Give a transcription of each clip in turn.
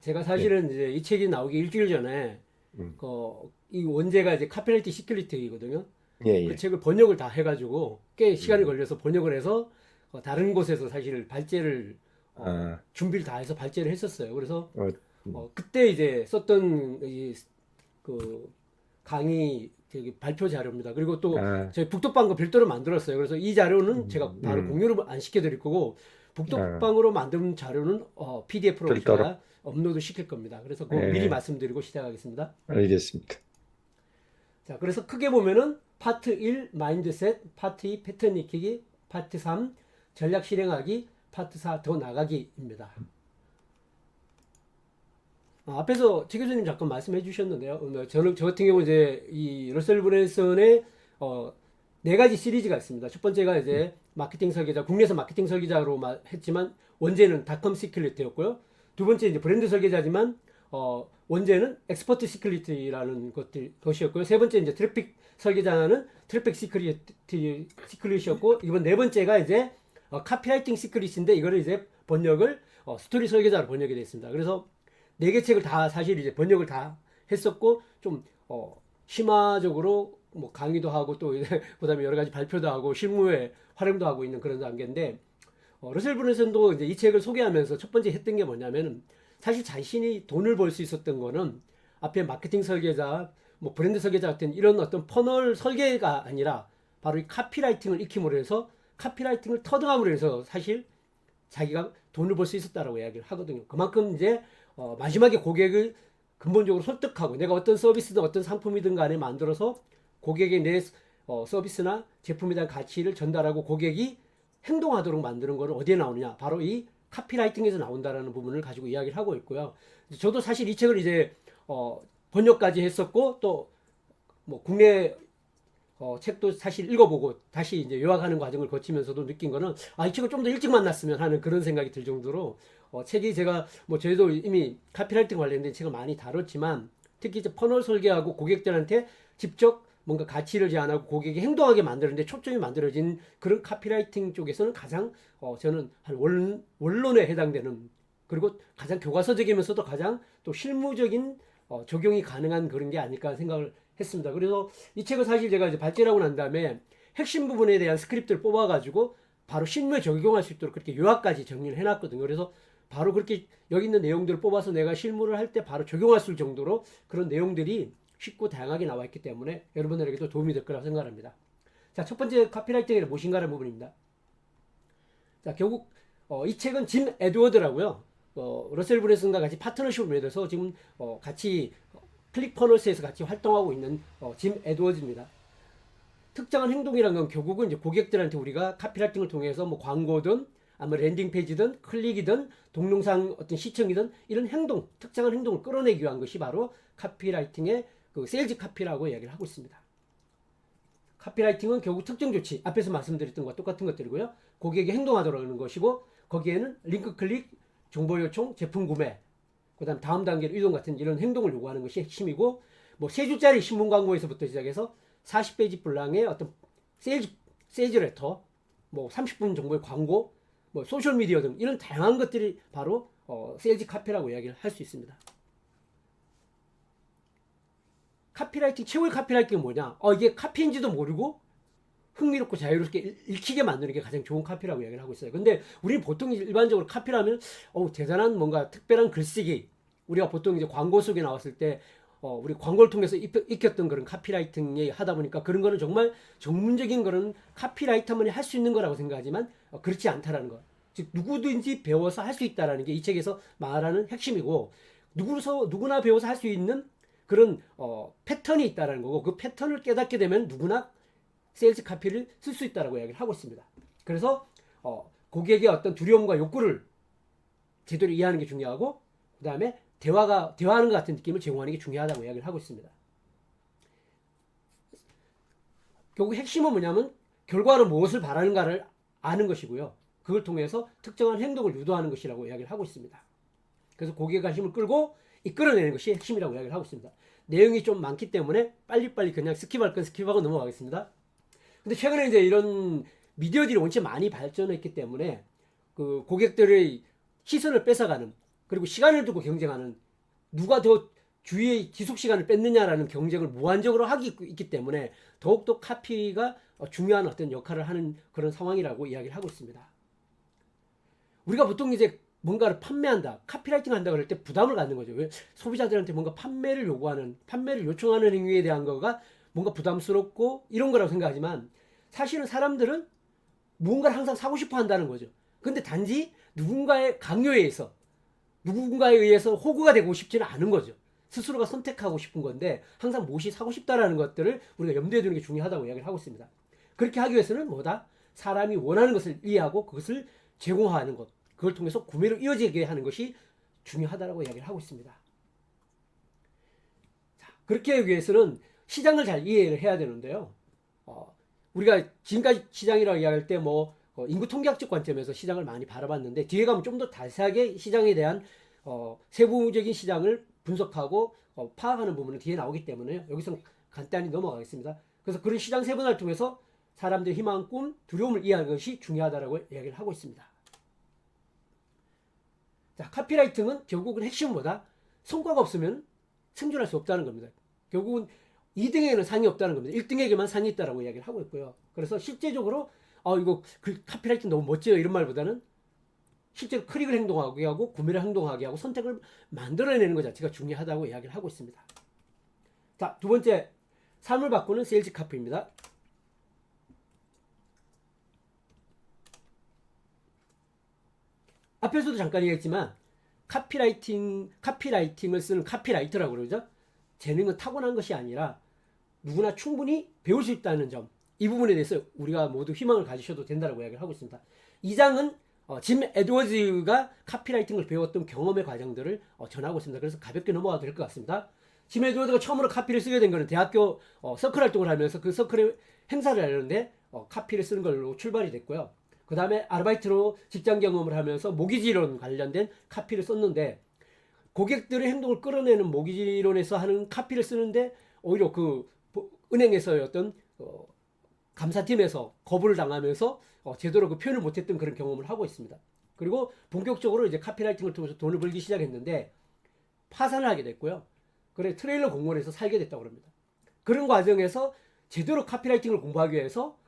제가 예. 사실은 이제 이 책이 나오기 일주일 전에 음. 이 원제가 이제 카페라이트 시큐리티거든요. 예, 그 예. 책을 번역을 다 해가지고 꽤 시간이 음. 걸려서 번역을 해서 다른 곳에서 사실 발제를 아, 준비를 다 해서 발제를 했었어요. 그래서 어, 음. 그때 이제 썼던 그 강의 저기 발표 자료입니다. 그리고 또 아, 저희 북독방과 별도로 만들었어요. 그래서 이 자료는 제가 음, 바로 음. 공유를 안 시켜드릴 거고 아, 북독방으로 만든 자료는 PDF로 별도로. 제가 업로드 시킬 겁니다. 그래서 그거 미리 예, 말씀드리고 시작하겠습니다. 알겠습니다. 자, 그래서 크게 보면은 파트 1 마인드셋, 파트 2 패턴 익히기, 파트 3 전략 실행하기, 파트 4 더 나가기입니다. 앞에서 최 교수님 잠깐 말씀해 주셨는데요. 저는 저 같은 경우 이제 이 러셀 브랜슨의 네 가지 시리즈가 있습니다. 첫 번째가 이제 마케팅 설계자, 국내에서 마케팅 설계자로 했지만 원제는 닷컴 시클리트였고요. 두 번째 이제 브랜드 설계자지만 원제는 엑스퍼트 시클리트라는 것이었고요. 세 번째 이제 트래픽 설계자는 트래픽 시클릿이었고 이번 네 번째가 이제 카피라이팅 시클릿인데 이거를 이제 번역을 스토리 설계자로 번역이 됐습니다. 그래서 네 개 책을 다 사실 이제 번역을 다 했었고 좀 심화적으로 뭐 강의도 하고 또 그다음에 여러 가지 발표도 하고 실무에 활용도 하고 있는 그런 단계인데 러셀 브런슨도 이제 이 책을 소개하면서 첫 번째 했던 게 뭐냐면은 사실 자신이 돈을 벌 수 있었던 거는 앞에 마케팅 설계자, 뭐 브랜드 설계자 같은 이런 어떤 퍼널 설계가 아니라 바로 이 카피라이팅을 익힘으로 해서 카피라이팅을 터득함으로 해서 사실 자기가 돈을 벌 수 있었다라고 이야기를 하거든요. 그만큼 이제 마지막에 고객을 근본적으로 설득하고 내가 어떤 서비스든 어떤 상품이든 간에 만들어서 고객의 내 서비스나 제품에 대한 가치를 전달하고 고객이 행동하도록 만드는 거는 어디에 나오느냐? 바로 이 카피라이팅에서 나온다라는 부분을 가지고 이야기를 하고 있고요. 저도 사실 이 책을 이제 번역까지 했었고 또 뭐 국내 책도 사실 읽어보고 다시 이제 요약하는 과정을 거치면서도 느낀 거는 이 책을 좀 더 일찍 만났으면 하는 그런 생각이 들 정도로 책이 제가 뭐 저희도 이미 카피라이팅 관련된 책을 많이 다뤘지만 특히 이제 퍼널 설계하고 고객들한테 직접 뭔가 가치를 제안하고 고객이 행동하게 만드는데 초점이 만들어진 그런 카피라이팅 쪽에서는 가장 저는 한 원론에 해당되는 그리고 가장 교과서적이면서도 가장 또 실무적인 적용이 가능한 그런 게 아닐까 생각을 했습니다. 그래서 이 책을 사실 제가 이제 발제를 하고 난 다음에 핵심 부분에 대한 스크립트를 뽑아가지고 바로 실무에 적용할 수 있도록 그렇게 요약까지 정리를 해놨거든요. 그래서 바로 그렇게 여기 있는 내용들을 뽑아서 내가 실무를 할 때 바로 적용할 수 있을 정도로 그런 내용들이 쉽고 다양하게 나와 있기 때문에 여러분들에게도 도움이 될 거라고 생각합니다. 자, 첫 번째 카피라이팅이 무엇인가라는 부분입니다. 자, 결국 이 책은 짐 에드워드라고요. 러셀 브랜슨과 같이 파트너십을 맺어서 지금 같이 클릭퍼널스에서 같이 활동하고 있는 짐 에드워즈입니다. 특정한 행동이란 건 결국은 이제 고객들한테 우리가 카피라이팅을 통해서 뭐 광고든 아마 랜딩 페이지든 클릭이든 동영상 어떤 시청이든 이런 행동, 특정한 행동을 끌어내기 위한 것이 바로 카피라이팅의 그 세일즈 카피라고 이야기를 하고 있습니다. 카피라이팅은 결국 특정 조치, 앞에서 말씀드렸던 것과 똑같은 것들이고요. 고객이 행동하도록 하는 것이고 거기에는 링크 클릭, 정보 요청, 제품 구매, 그다음 다음 단계로 이동 같은 이런 행동을 요구하는 것이 핵심이고 뭐 3주짜리 신문 광고에서부터 시작해서 40페이지 분량의 어떤 세일즈 레터, 뭐 30분 정도의 광고, 뭐 소셜 미디어 등 이런 다양한 것들이 바로 세일즈 카피라고 이야기를 할 수 있습니다. 카피라이팅 최고의 카피라이팅은 뭐냐? 이게 카피인지도 모르고 흥미롭고 자유롭게 읽히게 만드는 게 가장 좋은 카피라고 이야기를 하고 있어요. 근데 우리는 보통 일반적으로 카피라면 대단한 뭔가 특별한 글쓰기 우리가 보통 이제 광고 속에 나왔을 때 우리 광고를 통해서 익혔던 그런 카피라이팅이 하다 보니까 그런 거는 정말 전문적인 그런 카피라이터만이 할 수 있는 거라고 생각하지만 그렇지 않다라는 것. 즉 누구든지 배워서 할 수 있다라는 게 이 책에서 말하는 핵심이고 누구나 배워서 할 수 있는 그런 패턴이 있다라는 거고 그 패턴을 깨닫게 되면 누구나 세일즈 카피를 쓸 수 있다라고 이야기를 하고 있습니다. 그래서 고객의 어떤 두려움과 욕구를 제대로 이해하는 게 중요하고 그 다음에 대화하는 것 같은 느낌을 제공하는 게 중요하다고 이야기를 하고 있습니다. 결국 핵심은 뭐냐면 결과로 무엇을 바라는가를 아는 것이고요. 그걸 통해서 특정한 행동을 유도하는 것이라고 이야기를 하고 있습니다. 그래서 고객의 관심을 끌고 이끌어내는 것이 핵심이라고 이야기를 하고 있습니다. 내용이 좀 많기 때문에 빨리빨리 그냥 스킵할 건 스킵하고 넘어가겠습니다. 근데 최근에 이제 이런 미디어들이 원체 많이 발전했기 때문에 그 고객들의 시선을 뺏어가는 그리고 시간을 두고 경쟁하는, 누가 더 주위의 지속 시간을 뺏느냐라는 경쟁을 무한적으로 하기 있기 때문에 더욱더 카피가 중요한 어떤 역할을 하는 그런 상황이라고 이야기를 하고 있습니다. 우리가 보통 이제 뭔가를 판매한다, 카피라이팅 한다 그럴 때 부담을 갖는 거죠. 왜? 소비자들한테 뭔가 판매를 요구하는, 판매를 요청하는 행위에 대한 거가 뭔가 부담스럽고 이런 거라고 생각하지만, 사실은 사람들은 무언가를 항상 사고 싶어 한다는 거죠. 근데 단지 누군가의 강요에 의해서, 누군가에 의해서 호구가 되고 싶지는 않은 거죠. 스스로가 선택하고 싶은 건데 항상 무엇이 사고 싶다라는 것들을 우리가 염두에 두는 게 중요하다고 이야기를 하고 있습니다. 그렇게 하기 위해서는 뭐다? 사람이 원하는 것을 이해하고 그것을 제공하는 것, 그걸 통해서 구매로 이어지게 하는 것이 중요하다고 이야기를 하고 있습니다. 자, 그렇게 하기 위해서는 시장을 잘 이해를 해야 되는데요. 우리가 지금까지 시장이라고 이야기할 때 인구 통계학적 관점에서 시장을 많이 바라봤는데, 뒤에 가면 좀 더 자세하게 시장에 대한 세부적인 시장을 분석하고 파악하는 부분은 뒤에 나오기 때문에 여기서 간단히 넘어가겠습니다. 그래서 그런 시장 세분화를 통해서 사람들의 희망, 꿈, 두려움을 이해하는 것이 중요하다고 이야기를 하고 있습니다. 자, 카피라이팅은 결국은 핵심은 뭐다? 성과가 없으면 생존할 수 없다는 겁니다. 결국은 2등에게는 상이 없다는 겁니다. 1등에게만 상이 있다라고 이야기를 하고 있고요. 그래서 실제적으로 이거 카피라이팅 너무 멋져요 이런 말보다는 실제로 클릭을 행동하게 하고 구매를 행동하게 하고 선택을 만들어내는 것 자체가 중요하다고 이야기를 하고 있습니다. 자, 두 번째, 삶을 바꾸는 세일즈 카피입니다. 앞에서도 잠깐 얘기했지만 카피라이팅을 쓰는 카피라이터라고 그러죠. 재능은 타고난 것이 아니라 누구나 충분히 배울 수 있다는 점, 이 부분에 대해서 우리가 모두 희망을 가지셔도 된다고 이야기를 하고 있습니다. 이 장은 짐 에드워즈가 카피라이팅을 배웠던 경험의 과정들을 전하고 있습니다. 그래서 가볍게 넘어가도 될 것 같습니다. 짐 에드워즈가 처음으로 카피를 쓰게 된 것은 대학교 서클 활동을 하면서 그 서클의 행사를 하려는데 카피를 쓰는 걸로 출발이 됐고요. 그 다음에 아르바이트로 직장 경험을 하면서 모기지론 관련된 카피를 썼는데, 고객들의 행동을 끌어내는 모기지론에서 하는 카피를 쓰는데 오히려 그 은행에서의 어떤 감사팀에서 거부를 당하면서 제대로 그 표현을 못했던 그런 경험을 하고 있습니다. 그리고 본격적으로 이제 카피라이팅을 통해서 돈을 벌기 시작했는데 파산을 하게 됐고요. 그래 트레일러 공무원에서 살게 됐다고 합니다. 그런 과정에서 제대로 카피라이팅을 공부하기 위해서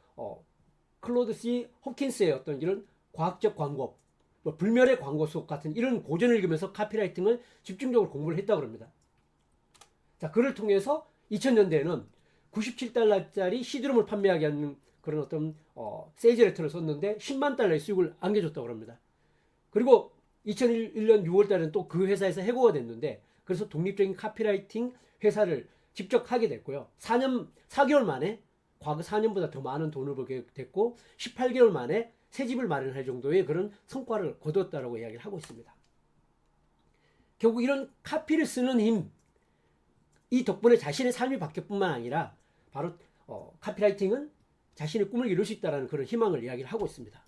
클로드 C 홉킨스의 어떤 이런 과학적 광고, 불멸의 광고 수업 같은 이런 고전을 읽으면서 카피라이팅을 집중적으로 공부를 했다고 합니다. 자, 그를 통해서 2000년대에는 97달러짜리 CD롬을 판매하게 하는 그런 어떤 세일즈 레터를 썼는데 10만 달러의 수익을 안겨줬다고 합니다. 그리고 2001년 6월달에는 또 그 회사에서 해고가 됐는데, 그래서 독립적인 카피라이팅 회사를 직접 하게 됐고요. 4개월 만에 과거 4년보다 더 많은 돈을 벌게 됐고 18개월 만에 새 집을 마련할 정도의 그런 성과를 거뒀다라고 이야기를 하고 있습니다. 결국 이런 카피를 쓰는 힘, 이 덕분에 자신의 삶이 바뀔 뿐만 아니라 바로 카피라이팅은 자신의 꿈을 이룰 수 있다는 그런 희망을 이야기를 하고 있습니다.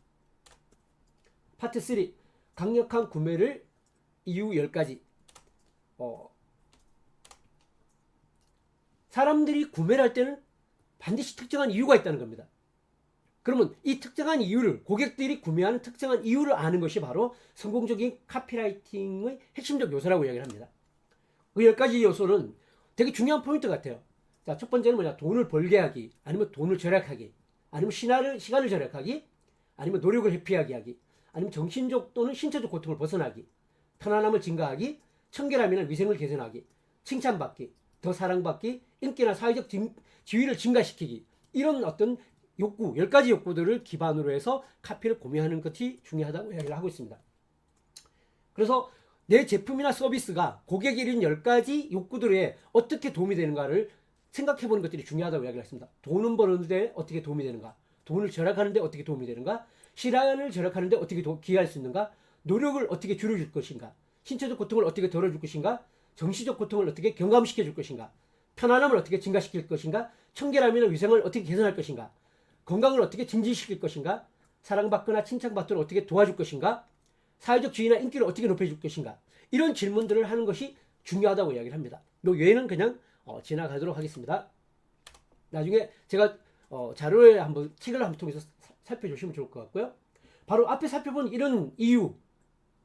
파트 3, 강력한 구매를 이유 10가지. 사람들이 구매를 할 때는 반드시 특정한 이유가 있다는 겁니다. 그러면 이 특정한 이유를, 고객들이 구매하는 특정한 이유를 아는 것이 바로 성공적인 카피라이팅의 핵심적 요소라고 이야기를 합니다. 그 10가지 요소는 되게 중요한 포인트 같아요. 자, 첫 번째는 뭐냐? 돈을 벌게 하기, 아니면 돈을 절약하기, 아니면 시간을 절약하기, 아니면 노력을 회피하게 하기, 아니면 정신적 또는 신체적 고통을 벗어나기, 편안함을 증가하기, 청결함이나 위생을 개선하기, 칭찬받기, 더 사랑받기, 인기나 사회적 지위를 증가시키기, 이런 어떤 욕구, 10가지 욕구들을 기반으로 해서 카피를 구매하는 것이 중요하다고 이야기를 하고 있습니다. 그래서 내 제품이나 서비스가 고객이 이런 10가지 욕구들에 어떻게 도움이 되는가를 생각해 보는 것들이 중요하다고 이야기를 했습니다. 돈은 버는데 어떻게 도움이 되는가? 돈을 절약하는데 어떻게 도움이 되는가? 시간을 절약하는데 어떻게 기여할 수 있는가? 노력을 어떻게 줄여줄 것인가? 신체적 고통을 어떻게 덜어줄 것인가? 정신적 고통을 어떻게 경감시켜 줄 것인가? 편안함을 어떻게 증가시킬 것인가? 청결함이나 위생을 어떻게 개선할 것인가? 건강을 어떻게 증진시킬 것인가? 사랑받거나 칭찬받도록 어떻게 도와줄 것인가? 사회적 지위나 인기를 어떻게 높여줄 것인가? 이런 질문들을 하는 것이 중요하다고 이야기를 합니다. 이 외에는 그냥 지나가도록 하겠습니다. 나중에 제가 자료에 책을 한번 통해서 살펴주시면 좋을 것 같고요. 바로 앞에 살펴본 이런 이유,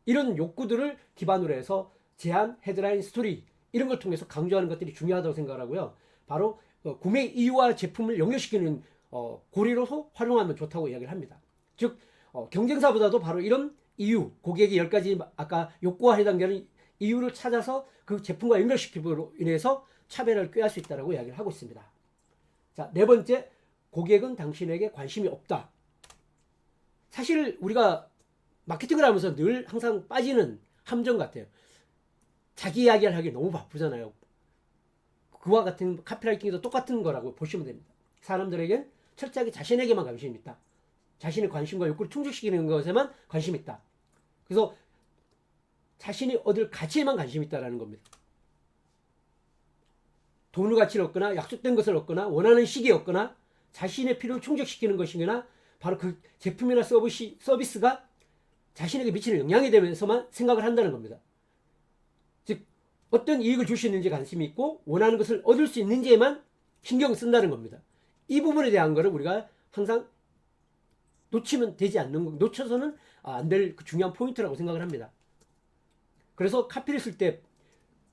이런 욕구들을 기반으로 해서 제안, 헤드라인, 스토리 이런 걸 통해서 강조하는 것들이 중요하다고 생각하고요. 바로 구매 이유와 제품을 연결시키는 고리로서 활용하면 좋다고 이야기를 합니다. 즉 경쟁사보다도 바로 이런 이유, 고객이 10가지 아까 욕구와 해당되는 이유를 찾아서 그 제품과 연결시킴으로 인해서 차별을 꾀할 수 있다고 이야기를 하고 있습니다. 자, 네 번째, 고객은 당신에게 관심이 없다. 사실 우리가 마케팅을 하면서 늘 항상 빠지는 함정 같아요. 자기 이야기를 하기 너무 바쁘잖아요. 그와 같은 카피라이팅도 똑같은 거라고 보시면 됩니다. 사람들에겐 철저하게 자신에게만 관심이 있다. 자신의 관심과 욕구를 충족시키는 것에만 관심이 있다. 그래서 자신이 얻을 가치에만 관심이 있다는 겁니다. 돈의 가치를 얻거나 약속된 것을 얻거나 원하는 시기에 얻거나 자신의 필요를 충족시키는 것이거나 바로 그 제품이나 서비스가 자신에게 미치는 영향에 대해서만 생각을 한다는 겁니다. 즉 어떤 이익을 줄 수 있는지 관심이 있고 원하는 것을 얻을 수 있는지에만 신경을 쓴다는 겁니다. 이 부분에 대한 거를 우리가 항상 놓치면 되지 않는 거, 놓쳐서는 안 될 중요한 포인트라고 생각을 합니다. 그래서 카피를 쓸 때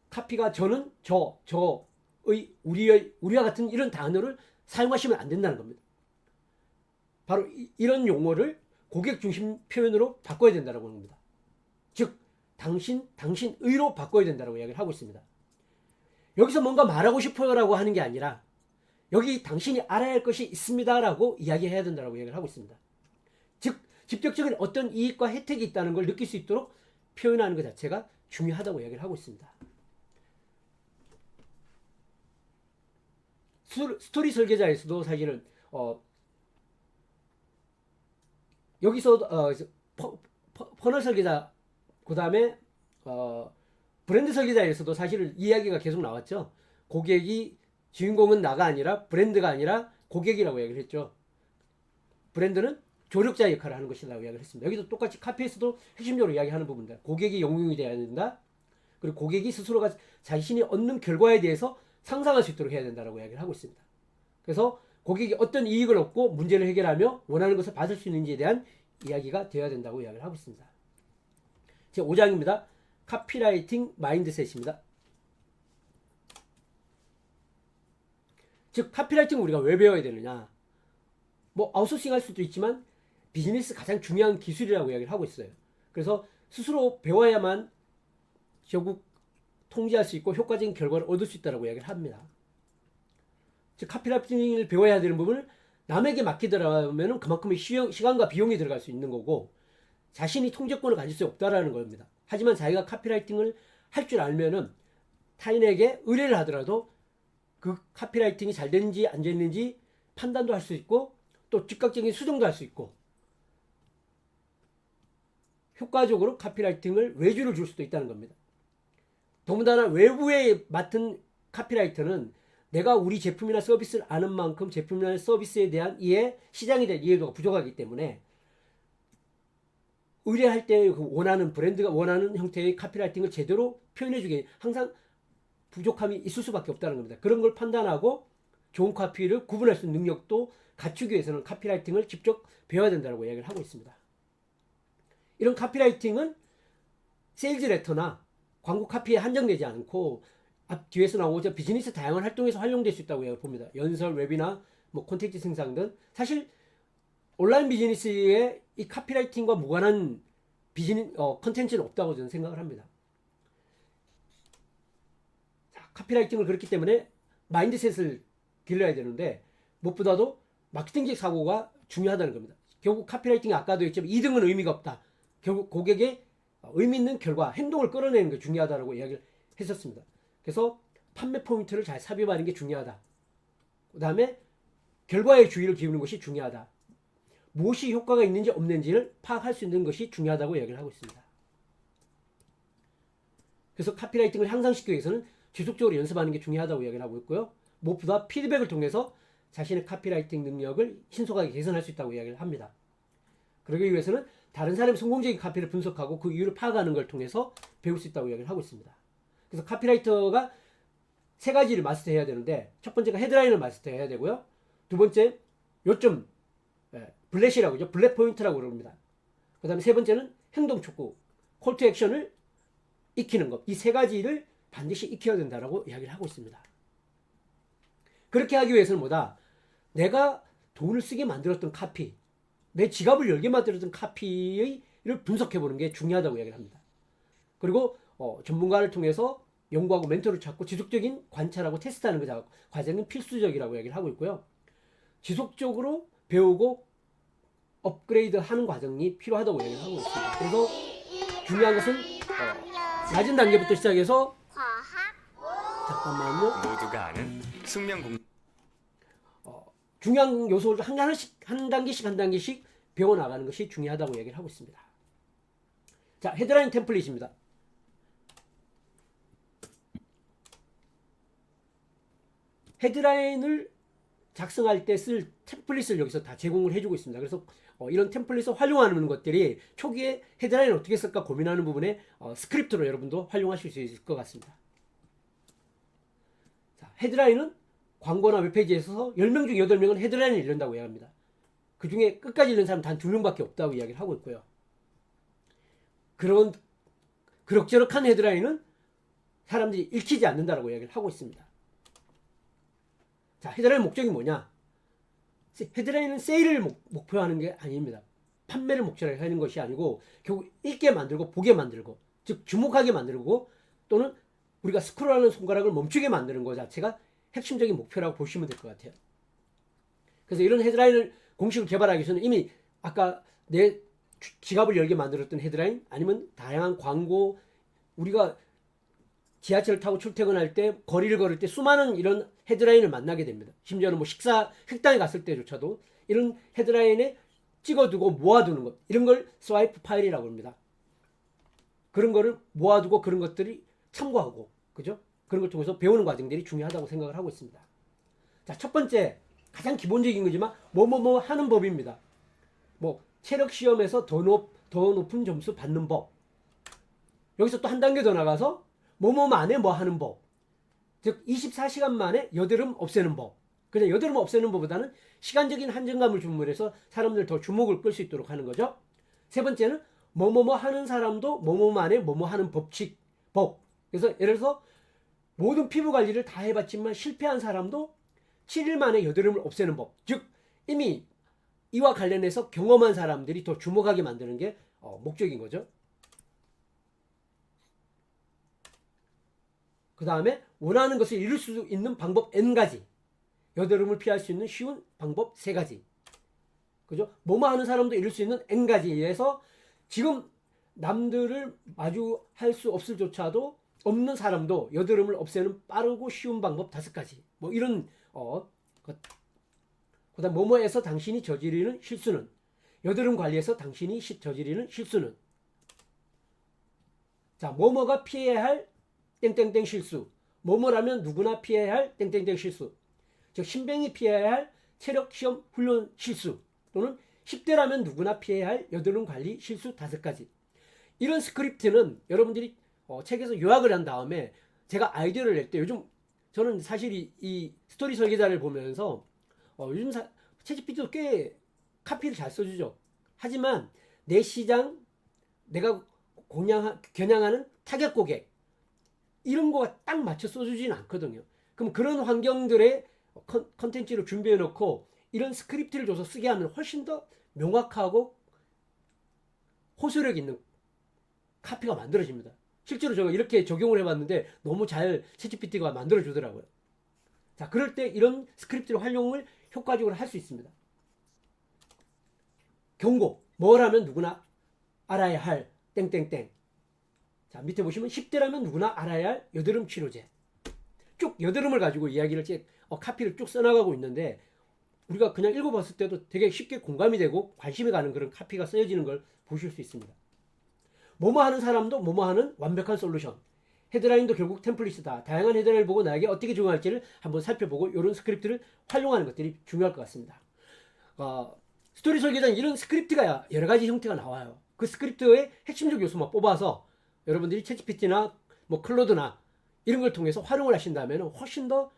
카피가 저는 저의 우리와 같은 이런 단어를 사용하시면 안 된다는 겁니다. 바로 이런 용어를 고객 중심 표현으로 바꿔야 된다는 겁니다. 즉 당신의로 바꿔야 된다고 이야기를 하고 있습니다. 여기서 뭔가 말하고 싶어요라고 하는 게 아니라 여기 당신이 알아야 할 것이 있습니다라고 이야기해야 된다고 이야기를 하고 있습니다. 즉 직접적인 어떤 이익과 혜택이 있다는 걸 느낄 수 있도록 표현하는 것 자체가 중요하다고 이야기를 하고 있습니다. 스토리 설계자에서도 사실은 여기서 퍼널 설계자 그 다음에 브랜드 설계자에서도 사실 이야기가 계속 나왔죠. 고객이 주인공은 나가 아니라 브랜드가 아니라 고객이라고 이야기를 했죠. 브랜드는 조력자 역할을 하는 것이라고 이야기를 했습니다. 여기도 똑같이 카피에서도 핵심적으로 이야기하는 부분입니다. 고객이 영웅이 되어야 된다. 그리고 고객이 스스로가 자신이 얻는 결과에 대해서 상상할 수 있도록 해야 된다고 이야기를 하고 있습니다. 그래서 고객이 어떤 이익을 얻고 문제를 해결하며 원하는 것을 받을 수 있는지에 대한 이야기가 되어야 된다고 이야기를 하고 있습니다. 제 5장입니다. 카피라이팅 마인드셋입니다. 즉 카피라이팅을 우리가 왜 배워야 되느냐. 뭐 아웃소싱 할 수도 있지만 비즈니스 가장 중요한 기술이라고 이야기를 하고 있어요. 그래서 스스로 배워야만 결국 통제할 수 있고 효과적인 결과를 얻을 수 있다고 이야기를 합니다. 즉 카피라이팅을 배워야 되는 부분을 남에게 맡기더라면 그만큼의 시간과 비용이 들어갈 수 있는 거고 자신이 통제권을 가질 수 없다라는 겁니다. 하지만 자기가 카피라이팅을 할 줄 알면은 타인에게 의뢰를 하더라도 그 카피라이팅이 잘 됐는지 안 됐는지 판단도 할 수 있고 또 즉각적인 수정도 할 수 있고 효과적으로 카피라이팅을 외주를 줄 수도 있다는 겁니다. 더군다나 외부에 맡은 카피라이터는 내가 우리 제품이나 서비스를 아는 만큼 제품이나 서비스에 대한 이해, 시장에 대한 이해도가 부족하기 때문에 의뢰할 때 원하는 브랜드가 원하는 형태의 카피라이팅을 제대로 표현해주기 항상 부족함이 있을 수밖에 없다는 겁니다. 그런 걸 판단하고 좋은 카피를 구분할 수 있는 능력도 갖추기 위해서는 카피라이팅을 직접 배워야 된다고 이야기를 하고 있습니다. 이런 카피라이팅은 세일즈 레터나 광고 카피에 한정되지 않고 앞 뒤에서 나오죠. 비즈니스 다양한 활동에서 활용될 수 있다고 봅니다. 연설, 웨비나, 뭐 콘텐츠 생산 등 사실 온라인 비즈니스에 이 카피라이팅과 무관한 콘텐츠는 없다고 저는 생각을 합니다. 자, 카피라이팅을 그렇기 때문에 마인드셋을 길러야 되는데 무엇보다도 마케팅적 사고가 중요하다는 겁니다. 결국 카피라이팅이 아까도 했지만 2등은 의미가 없다. 결국 고객의 의미 있는 결과, 행동을 끌어내는 게 중요하다고 이야기를 했었습니다. 그래서 판매 포인트를 잘 삽입하는 게 중요하다. 그 다음에 결과에 주의를 기울이는 것이 중요하다. 무엇이 효과가 있는지 없는지를 파악할 수 있는 것이 중요하다고 이야기를 하고 있습니다. 그래서 카피라이팅을 향상시키기 위해서는 지속적으로 연습하는 게 중요하다고 이야기를 하고 있고요. 무엇보다 피드백을 통해서 자신의 카피라이팅 능력을 신속하게 개선할 수 있다고 이야기를 합니다. 그러기 위해서는 다른 사람의 성공적인 카피를 분석하고 그 이유를 파악하는 걸 통해서 배울 수 있다고 이야기를 하고 있습니다. 그래서 카피라이터가 세 가지를 마스터해야 되는데 첫 번째가 헤드라인을 마스터해야 되고요. 두 번째 요점, 블렛이라고 하죠. 블렛 포인트라고 그럽니다. 그 다음에 세 번째는 행동 촉구, 콜 투 액션을 익히는 것, 이 세 가지를 반드시 익혀야 된다라고 이야기를 하고 있습니다. 그렇게 하기 위해서는 뭐다? 내가 돈을 쓰게 만들었던 카피, 내 지갑을 열게 만들었던 카피를 분석해 보는 게 중요하다고 이야기를 합니다. 그리고 전문가를 통해서 연구하고 멘토를 찾고 지속적인 관찰하고 테스트하는 그 과정은 필수적이라고 이야기를 하고 있고요. 지속적으로 배우고 업그레이드 하는 과정이 필요하다고 얘기를 하고 있습니다. 그래서 중요한 것은 낮은 단계부터 시작해서 잠깐만요. 모두가 아는 숙명 공 중요한 요소를 한 단계씩 배워나가는 것이 중요하다고 얘기를 하고 있습니다. 자, 헤드라인 템플릿입니다. 헤드라인을 작성할 때 쓸 템플릿을 여기서 다 제공을 해주고 있습니다. 그래서 이런 템플릿을 활용하는 것들이 초기에 헤드라인을 어떻게 쓸까 고민하는 부분에 스크립트로 여러분도 활용하실 수 있을 것 같습니다. 자, 헤드라인은 광고나 웹페이지에서 10명 중 8명은 헤드라인을 읽는다고 이야기합니다. 그 중에 끝까지 읽는 사람은 단 2명밖에 없다고 이야기를 하고 있고요. 그런 그럭저럭한 헤드라인은 사람들이 읽히지 않는다라고 이야기를 하고 있습니다. 자, 헤드라인 목적이 뭐냐? 헤드라인은 세일을 목표하는 게 아닙니다. 판매를 목적으로 하는 것이 아니고 결국 읽게 만들고 보게 만들고 즉 주목하게 만들고 또는 우리가 스크롤하는 손가락을 멈추게 만드는 것 자체가 핵심적인 목표라고 보시면 될 것 같아요. 그래서 이런 헤드라인을 공식을 개발하기 위해서는 이미 아까 내 지갑을 열게 만들었던 헤드라인 아니면 다양한 광고 우리가 지하철을 타고 출퇴근할 때 거리를 걸을 때 수많은 이런 헤드라인을 만나게 됩니다. 심지어는 뭐 식당에 갔을 때조차도 이런 헤드라인에 찍어두고 모아두는 것 이런 걸 스와이프 파일이라고 합니다. 그런 거를 모아두고 그런 것들이 참고하고 그죠? 그런 걸 통해서 배우는 과정들이 중요하다고 생각을 하고 있습니다. 자, 첫 번째 가장 기본적인 거지만 뭐뭐뭐 하는 법입니다. 뭐 체력 시험에서 더 높은 점수 받는 법. 여기서 또 한 단계 더 나가서 뭐뭐 만에 뭐 하는 법. 즉 24시간 만에 여드름 없애는 법. 그냥 여드름 없애는 법보다는 시간적인 한정감을 주문해서 사람들 더 주목을 끌 수 있도록 하는 거죠. 세 번째는 뭐뭐뭐 하는 사람도 뭐뭐 만에 뭐뭐 하는 법칙, 법. 그래서 예를 들어서 모든 피부 관리를 다 해봤지만 실패한 사람도 7일 만에 여드름을 없애는 법. 즉 이미 이와 관련해서 경험한 사람들이 더 주목하게 만드는 게 목적인 거죠. 그 다음에 원하는 것을 이룰 수 있는 방법 N가지. 여드름을 피할 수 있는 쉬운 방법 3가지. 그죠? 뭐뭐 하는 사람도 이룰 수 있는 N가지에서 지금 남들을 마주할 수 없을조차도 없는 사람도 여드름을 없애는 빠르고 쉬운 방법 5가지. 뭐 이런 그다음 뭐뭐에서 당신이 저지르는 실수는 여드름 관리에서 당신이 저지르는 실수는 자 뭐뭐가 피해야 할 땡땡땡 실수 뭐뭐라면 누구나 피해야 할 땡땡땡 실수 즉 신병이 피해야 할 체력 시험 훈련 실수 또는 10대라면 누구나 피해야 할 여드름 관리 실수 5가지 이런 스크립트는 여러분들이 책에서 요약을 한 다음에 제가 아이디어를 낼 때 요즘 저는 사실 이 스토리 설계자를 보면서 요즘 챗GPT도 꽤 카피를 잘 써주죠. 하지만 내 시장, 내가 겨냥하는 타겟 고객 이런 거가 딱 맞춰 써주지는 않거든요. 그럼 그런 환경들의 컨텐츠를 준비해 놓고 이런 스크립트를 줘서 쓰게 하면 훨씬 더 명확하고 호소력 있는 카피가 만들어집니다. 실제로 제가 이렇게 적용을 해봤는데 너무 잘 챗GPT가 만들어주더라고요. 자, 그럴 때 이런 스크립트를 활용을 효과적으로 할 수 있습니다. 경고, 뭘 하면 누구나 알아야 할 땡땡땡. 자, 밑에 보시면 10대라면 누구나 알아야 할 여드름 치료제. 쭉 여드름을 가지고 이야기를 카피를 쭉 써나가고 있는데 우리가 그냥 읽어봤을 때도 되게 쉽게 공감이 되고 관심이 가는 그런 카피가 쓰여지는 걸 보실 수 있습니다. 뭐뭐 하는 사람도 뭐뭐 하는 완벽한 솔루션. 헤드라인도 결국 템플릿이다. 다양한 헤드라인을 보고 나에게 어떻게 적용할지를 한번 살펴보고 이런 스크립트를 활용하는 것들이 중요할 것 같습니다. 스토리 설계자는 이런 스크립트가 여러 가지 형태가 나와요. 그 스크립트의 핵심적 요소만 뽑아서 여러분들이 챗GPT나 뭐 클로드나 이런 걸 통해서 활용을 하신다면 훨씬 더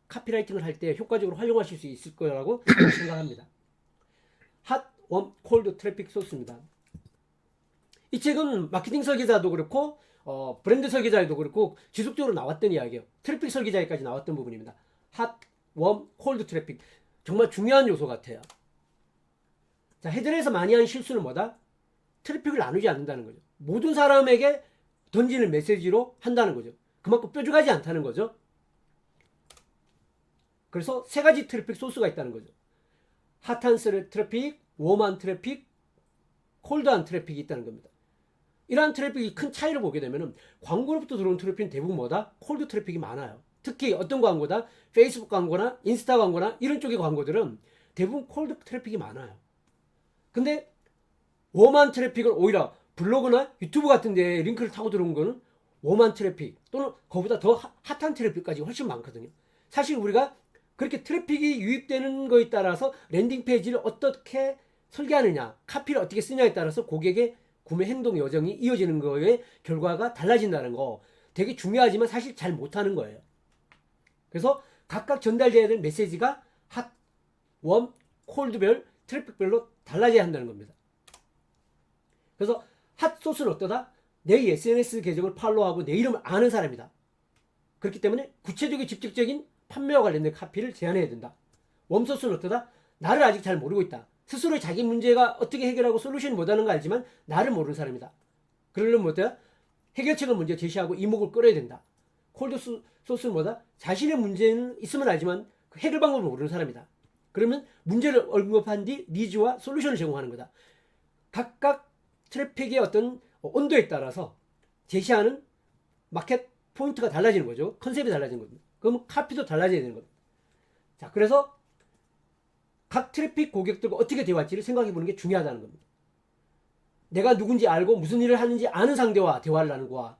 카피라이팅을 할 때 효과적으로 활용하실 수 있을 거라고 생각합니다. 핫, 웜, 콜드 트래픽 소스입니다. 이 책은 마케팅 설계자도 그렇고 브랜드 설계자에도 그렇고 지속적으로 나왔던 이야기예요. 트래픽 설계자에까지 나왔던 부분입니다. 핫, 웜, 콜드 트래픽. 정말 중요한 요소 같아요. 자, 헤드라인에서 많이 하는 실수는 뭐다? 트래픽을 나누지 않는다는 거죠. 모든 사람에게 던지는 메시지로 한다는 거죠. 그만큼 뾰족하지 않다는 거죠. 그래서 세 가지 트래픽 소스가 있다는 거죠. 핫한 트래픽, 웜한 트래픽, 콜드한 트래픽이 있다는 겁니다. 이러한 트래픽이 큰 차이를 보게 되면 광고로부터 들어온 트래픽은 대부분 뭐다? 콜드 트래픽이 많아요. 특히 어떤 광고다? 페이스북 광고나 인스타 광고나 이런 쪽의 광고들은 대부분 콜드 트래픽이 많아요. 근데 웜한 트래픽을 오히려 블로그나 유튜브 같은 데 링크를 타고 들어온 거는 웜한 트래픽 또는 그보다 더 핫한 트래픽까지 훨씬 많거든요. 사실 우리가 그렇게 트래픽이 유입되는 거에 따라서 랜딩 페이지를 어떻게 설계하느냐, 카피를 어떻게 쓰냐에 따라서 고객의 구매 행동 여정이 이어지는 거에 결과가 달라진다는 거 되게 중요하지만 사실 잘 못하는 거예요. 그래서 각각 전달돼야 될 메시지가 핫, 웜, 콜드별, 트래픽별로 달라져야 한다는 겁니다. 그래서 핫 소스는 어떠다? 내 SNS 계정을 팔로우하고 내 이름을 아는 사람이다. 그렇기 때문에 구체적이고 직접적인 판매와 관련된 카피를 제안해야 된다. 웜 소스는 어떠다? 나를 아직 잘 모르고 있다. 스스로의 자기 문제가 어떻게 해결하고 솔루션이 못하는 거 알지만 나를 모르는 사람이다. 그러려면 뭐다? 해결책을 먼저 제시하고 이목을 끌어야 된다. 콜드 소스는 뭐다? 자신의 문제는 있으면 알지만 그 해결 방법을 모르는 사람이다. 그러면 문제를 언급한 뒤 니즈와 솔루션을 제공하는 거다. 각각 트래픽의 어떤 온도에 따라서 제시하는 마켓 포인트가 달라지는 거죠. 컨셉이 달라지는 겁니다. 그러면 카피도 달라져야 되는 겁니다. 자, 그래서 각 트래픽 고객들과 어떻게 대화할지를 생각해 보는 게 중요하다는 겁니다. 내가 누군지 알고 무슨 일을 하는지 아는 상대와 대화를 하는 거와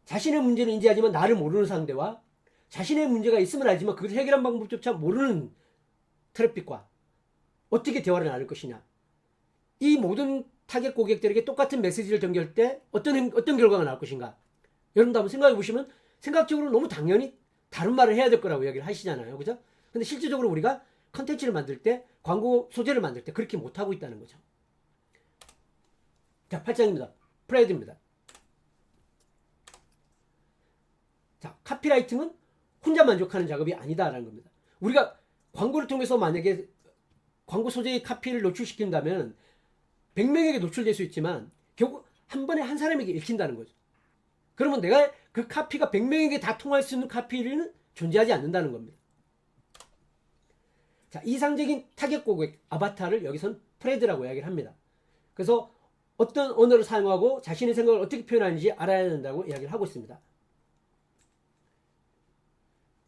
자신의 문제는 인지하지만 나를 모르는 상대와 자신의 문제가 있음을 알지만 그것을 해결한 방법조차 모르는 트래픽과 어떻게 대화를 나눌 것이냐. 이 모든 타겟 고객들에게 똑같은 메시지를 전개할 때 어떤 결과가 나올 것인가. 여러분도 한번 생각해 보시면 생각적으로 너무 당연히 다른 말을 해야 될 거라고 이야기를 하시잖아요. 그죠? 근데 실질적으로 우리가 컨텐츠를 만들 때, 광고 소재를 만들 때 그렇게 못하고 있다는 거죠. 자, 8장입니다. 프레드입니다. 자, 카피라이팅은 혼자 만족하는 작업이 아니다라는 겁니다. 우리가 광고를 통해서 만약에 광고 소재의 카피를 노출시킨다면 100명에게 노출될 수 있지만 결국 한 번에 한 사람에게 읽힌다는 거죠. 그러면 내가 그 카피가 100명에게 다 통할 수 있는 카피는 존재하지 않는다는 겁니다. 자, 이상적인 타겟 고객 아바타를 여기선 프레드라고 이야기를 합니다. 그래서 어떤 언어를 사용하고 자신의 생각을 어떻게 표현하는지 알아야 된다고 이야기를 하고 있습니다.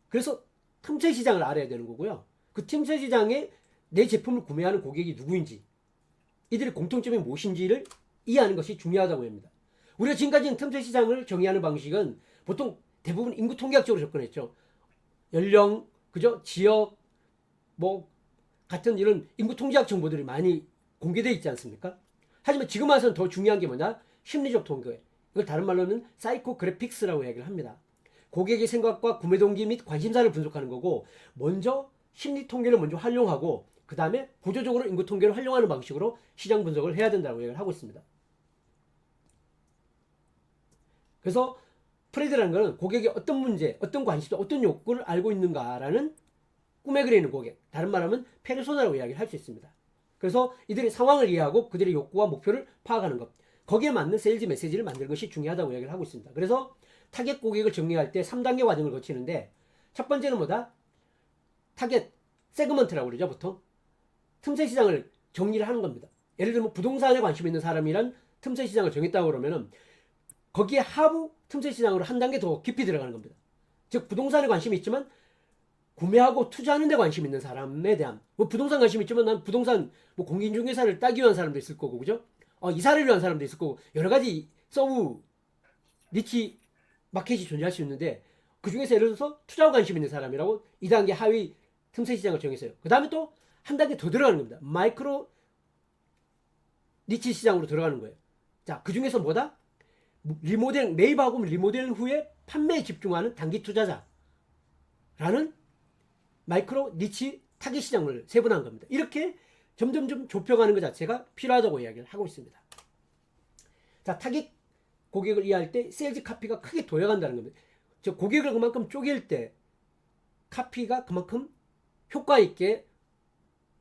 그래서 틈새 시장을 알아야 되는 거고요. 그 틈새 시장에 내 제품을 구매하는 고객이 누구인지, 이들의 공통점이 무엇인지를 이해하는 것이 중요하다고 합니다. 우리가 지금까지는 틈새 시장을 정의하는 방식은 보통 대부분 인구 통계학적으로 접근했죠. 연령, 그죠? 지역, 뭐 같은 이런 인구 통계학 정보들이 많이 공개되어 있지 않습니까? 하지만 지금 와서는 더 중요한 게 뭐냐? 심리적 통계. 이걸 다른 말로는 사이코그래픽스라고 이야기를 합니다. 고객의 생각과 구매 동기 및 관심사를 분석하는 거고, 먼저 심리 통계를 먼저 활용하고 그 다음에 보조적으로 인구 통계를 활용하는 방식으로 시장 분석을 해야 된다고 이야기를 하고 있습니다. 그래서 프레드라는 것은 고객의 어떤 문제, 어떤 관심사, 어떤 욕구를 알고 있는가라는 꿈에 그리는 고객, 다른 말하면 페르소나라고 이야기를 할 수 있습니다. 그래서 이들의 상황을 이해하고 그들의 욕구와 목표를 파악하는 것, 거기에 맞는 세일즈 메시지를 만드는 것이 중요하다고 이야기를 하고 있습니다. 그래서 타겟 고객을 정리할 때 3단계 과정을 거치는데, 첫 번째는 뭐다? 타겟 세그먼트라고 그러죠. 보통 틈새 시장을 정리를 하는 겁니다. 예를 들면 부동산에 관심 있는 사람이란 틈새 시장을 정했다고 그러면은 거기에 하부 틈새 시장으로 한 단계 더 깊이 들어가는 겁니다. 즉 부동산에 관심이 있지만 구매하고 투자하는 데 관심 있는 사람에 대한, 뭐 부동산 관심 있지만 난 부동산 뭐 공인중개사를 따기 위한 사람도 있을 거고, 그죠? 이사를 위한 사람도 있을 거고, 여러 가지 서브 니치 마켓이 존재할 수 있는데, 그 중에서 예를 들어서 투자와 관심 있는 사람이라고 2단계 하위 틈새 시장을 정했어요. 그 다음에 또 한 단계 더 들어가는 겁니다. 마이크로 니치 시장으로 들어가는 거예요. 자, 그 중에서 뭐다? 리모델, 네이버하고 리모델 후에 판매에 집중하는 단기 투자자라는 마이크로 니치 타깃 시장을 세분한 겁니다. 이렇게 점점점 좁혀가는 것 자체가 필요하다고 이야기를 하고 있습니다. 자, 타깃 고객을 이해할 때 세일즈 카피가 크게 도약한다는 겁니다. 저 고객을 그만큼 쪼갤 때 카피가 그만큼 효과 있게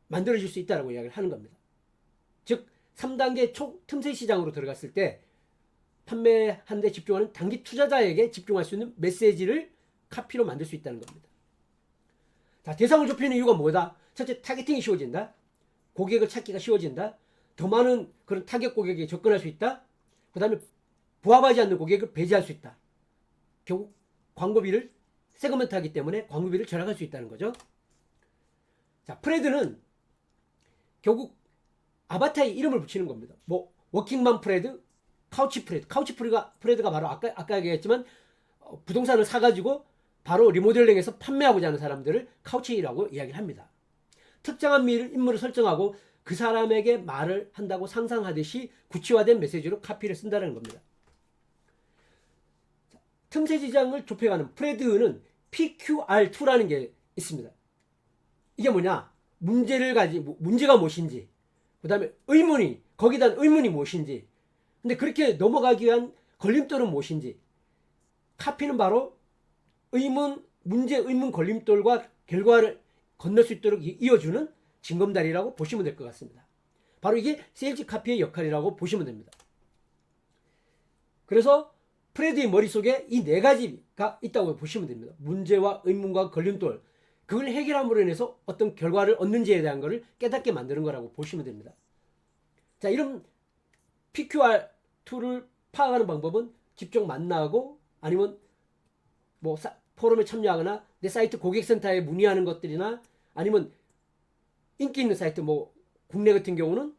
만들어질 수 있다고 이야기를 하는 겁니다. 즉 3단계 초 틈새 시장으로 들어갔을 때 판매하는 데 집중하는 단기 투자자에게 집중할 수 있는 메시지를 카피로 만들 수 있다는 겁니다. 자, 대상을 좁히는 이유가 뭐다? 첫째, 타겟팅이 쉬워진다. 고객을 찾기가 쉬워진다. 더 많은 그런 타겟 고객에게 접근할 수 있다. 그 다음에 부합하지 않는 고객을 배제할 수 있다. 결국 광고비를 세그먼트 하기 때문에 광고비를 절약할 수 있다는 거죠. 자, 프레드는 결국 아바타에 이름을 붙이는 겁니다. 뭐 워킹맘 프레드, 카우치 프레드. 카우치 프레드가 바로 아까 얘기했지만 부동산을 사가지고 바로 리모델링해서 판매하고자 하는 사람들을 카우치라고 이야기를 합니다. 특정한 인물을 설정하고 그 사람에게 말을 한다고 상상하듯이 구체화된 메시지로 카피를 쓴다는 겁니다. 틈새 시장을 좁혀가는 프레드는 PQR2라는 게 있습니다. 이게 뭐냐? 문제가 무엇인지, 그 다음에 거기다 의문이 무엇인지, 근데 그렇게 넘어가기 위한 걸림돌은 무엇인지, 카피는 바로 문제, 의문, 걸림돌과 결과를 건널 수 있도록 이어주는 징검다리라고 보시면 될 것 같습니다. 바로 이게 세일즈 카피의 역할이라고 보시면 됩니다. 그래서 프레드의 머릿속에 이 네 가지가 있다고 보시면 됩니다. 문제와 의문과 걸림돌, 그걸 해결함으로 인해서 어떤 결과를 얻는지에 대한 것을 깨닫게 만드는 거라고 보시면 됩니다. 자, 이런 PQR2를 파악하는 방법은 직접 만나고 아니면 뭐 포럼에 참여하거나 내 사이트 고객센터에 문의하는 것들이나 아니면 인기 있는 사이트 뭐 국내 같은 경우는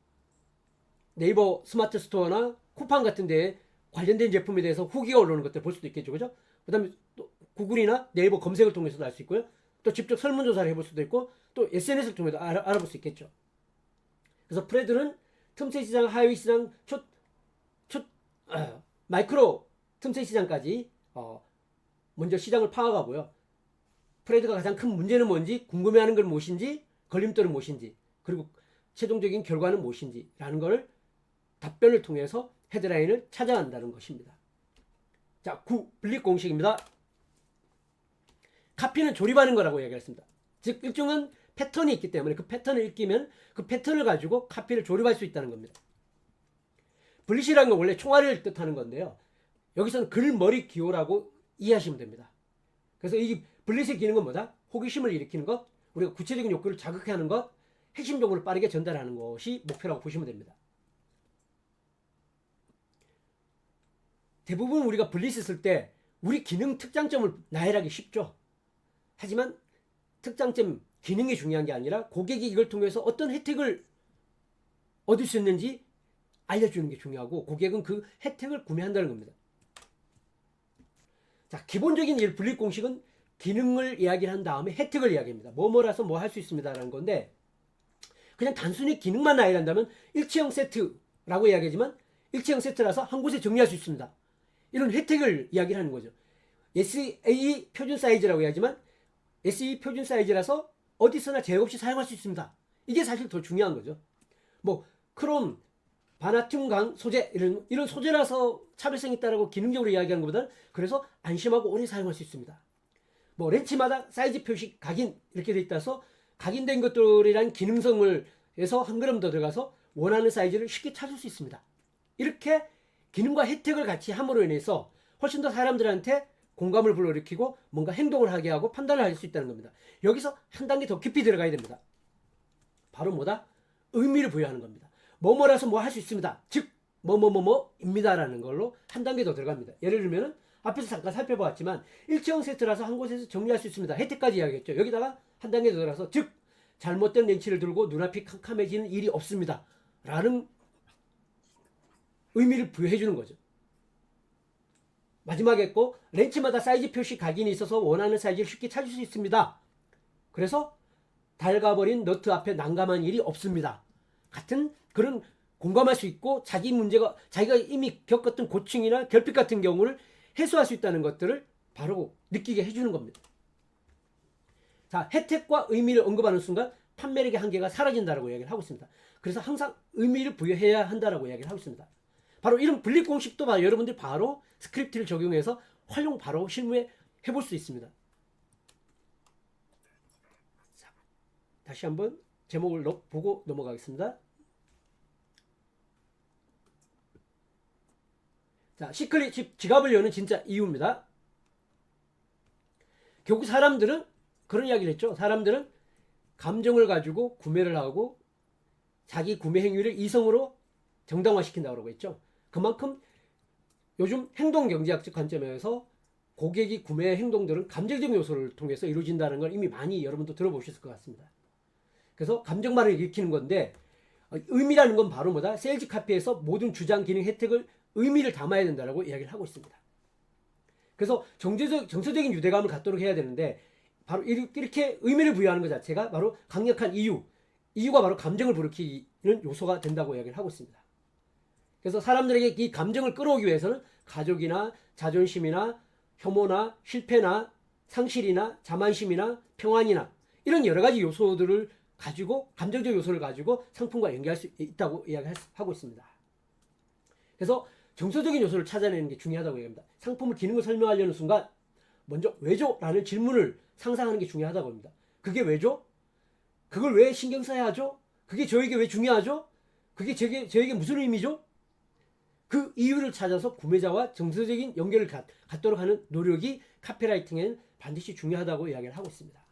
네이버 스마트 스토어나 쿠팡 같은 데에 관련된 제품에 대해서 후기가 올라오는 것들 볼 수도 있겠죠. 그죠? 그 다음에 또 구글이나 네이버 검색을 통해서도 알 수 있고요. 또 직접 설문조사를 해볼 수도 있고 또 SNS를 통해서 알아볼 수 있겠죠. 그래서 프레드는 틈새 시장, 하위 시장, 마이크로 틈새 시장까지 먼저 시장을 파악하고요. 프레드가 가장 큰 문제는 뭔지, 궁금해하는 건 무엇인지, 걸림돌은 무엇인지, 그리고 최종적인 결과는 무엇인지 라는 걸 답변을 통해서 헤드라인을 찾아간다는 것입니다. 자, 9. 블릭 공식입니다. 카피는 조립하는 거라고 얘기했습니다. 즉 일종의 패턴이 있기 때문에 그 패턴을 익히면 그 패턴을 가지고 카피를 조립할 수 있다는 겁니다. 블릿이라는 건 원래 총알을 뜻하는 건데요. 여기서는 글머리 기호라고 이해하시면 됩니다. 그래서 이 블릿의 기능은 뭐다? 호기심을 일으키는 것, 우리가 구체적인 욕구를 자극하는 것, 핵심 정보를 빠르게 전달하는 것이 목표라고 보시면 됩니다. 대부분 우리가 블릿을 쓸 때 우리 기능 특장점을 나열하기 쉽죠. 하지만 특장점, 기능이 중요한 게 아니라 고객이 이걸 통해서 어떤 혜택을 얻을 수 있는지 알려주는 게 중요하고 고객은 그 혜택을 구매한다는 겁니다. 자, 기본적인 블릿 공식은 기능을 이야기한 다음에 혜택을 이야기합니다. 뭐뭐라서 뭐 할 수 있습니다 라는 건데 그냥 단순히 기능만 나열한다면 일체형 세트라고 이야기하지만 일체형 세트라서 한 곳에 정리할 수 있습니다. 이런 혜택을 이야기를 하는 거죠. SE 표준 사이즈라고 이야기하지만 SE 표준 사이즈라서 어디서나 제약 없이 사용할 수 있습니다. 이게 사실 더 중요한 거죠. 뭐 크롬, 바나튬강 소재 이런 소재라서 차별성이 있다라고 기능적으로 이야기하는 것보다는 그래서 안심하고 오래 사용할 수 있습니다. 뭐 렌치마다 사이즈 표시 각인 이렇게 돼 있다서 각인된 것들이란 기능성을 해서 한 걸음 더 들어가서 원하는 사이즈를 쉽게 찾을 수 있습니다. 이렇게 기능과 혜택을 같이 함으로 인해서 훨씬 더 사람들한테 공감을 불러일으키고 뭔가 행동을 하게 하고 판단을 할 수 있다는 겁니다. 여기서 한 단계 더 깊이 들어가야 됩니다. 바로 뭐다? 의미를 부여하는 겁니다. 뭐뭐라서 뭐 할 수 있습니다. 즉 뭐뭐뭐뭐입니다라는 걸로 한 단계 더 들어갑니다. 예를 들면은 앞에서 잠깐 살펴보았지만 일체형 세트라서 한 곳에서 정리할 수 있습니다. 혜택까지 이야기했죠. 여기다가 한 단계 더 들어가서 즉 잘못된 렌치를 들고 눈앞이 캄캄해지는 일이 없습니다. 라는 의미를 부여해 주는 거죠. 마지막에 했고 렌치마다 사이즈 표시 각인이 있어서 원하는 사이즈를 쉽게 찾을 수 있습니다. 그래서 닳아버린 너트 앞에 난감한 일이 없습니다. 같은 그런 공감할 수 있고 자기가 이미 겪었던 고충이나 결핍 같은 경우를 해소할 수 있다는 것들을 바로 느끼게 해주는 겁니다. 자, 혜택과 의미를 언급하는 순간 판매력의 한계가 사라진다라고 이야기를 하고 있습니다. 그래서 항상 의미를 부여해야 한다라고 이야기를 하고 있습니다. 바로 이런 분립 공식도 여러분들이 바로 스크립트를 적용해서 활용 바로 실무에 해볼 수 있습니다. 자, 다시 한번 제목을 보고 넘어가겠습니다. 자, 시크릿 지갑을 여는 진짜 이유입니다. 결국 사람들은 그런 이야기를 했죠. 사람들은 감정을 가지고 구매를 하고 자기 구매 행위를 이성으로 정당화시킨다고 그러고 있죠. 그만큼 요즘 행동 경제학적 관점에서 고객이 구매 행동들은 감정적 요소를 통해서 이루어진다는 걸 이미 많이 여러분도 들어보셨을 것 같습니다. 그래서 감정만을 일으키는 건데 의미라는 건 바로 뭐다? 세일즈 카피에서 모든 주장, 기능, 혜택을 의미를 담아야 된다고 이야기를 하고 있습니다. 그래서 정서적인 유대감을 갖도록 해야 되는데 바로 이렇게 의미를 부여하는 것 자체가 바로 강력한 이유가 바로 감정을 불러일으키는 요소가 된다고 이야기를 하고 있습니다. 그래서 사람들에게 이 감정을 끌어오기 위해서는 가족이나 자존심이나 혐오나 실패나 상실이나 자만심이나 평안이나 이런 여러 가지 요소들을 가지고 감정적 요소를 가지고 상품과 연계할 수 있다고 이야기하고 있습니다. 그래서 정서적인 요소를 찾아내는 게 중요하다고 얘기합니다. 상품을 기능을 설명하려는 순간 먼저 왜죠? 라는 질문을 상상하는 게 중요하다고 합니다. 그게 왜죠? 그걸 왜 신경 써야 하죠? 그게 저에게 왜 중요하죠? 그게 저에게 무슨 의미죠? 그 이유를 찾아서 구매자와 정서적인 연결을 갖도록 하는 노력이 카피라이팅에는 반드시 중요하다고 이야기를 하고 있습니다.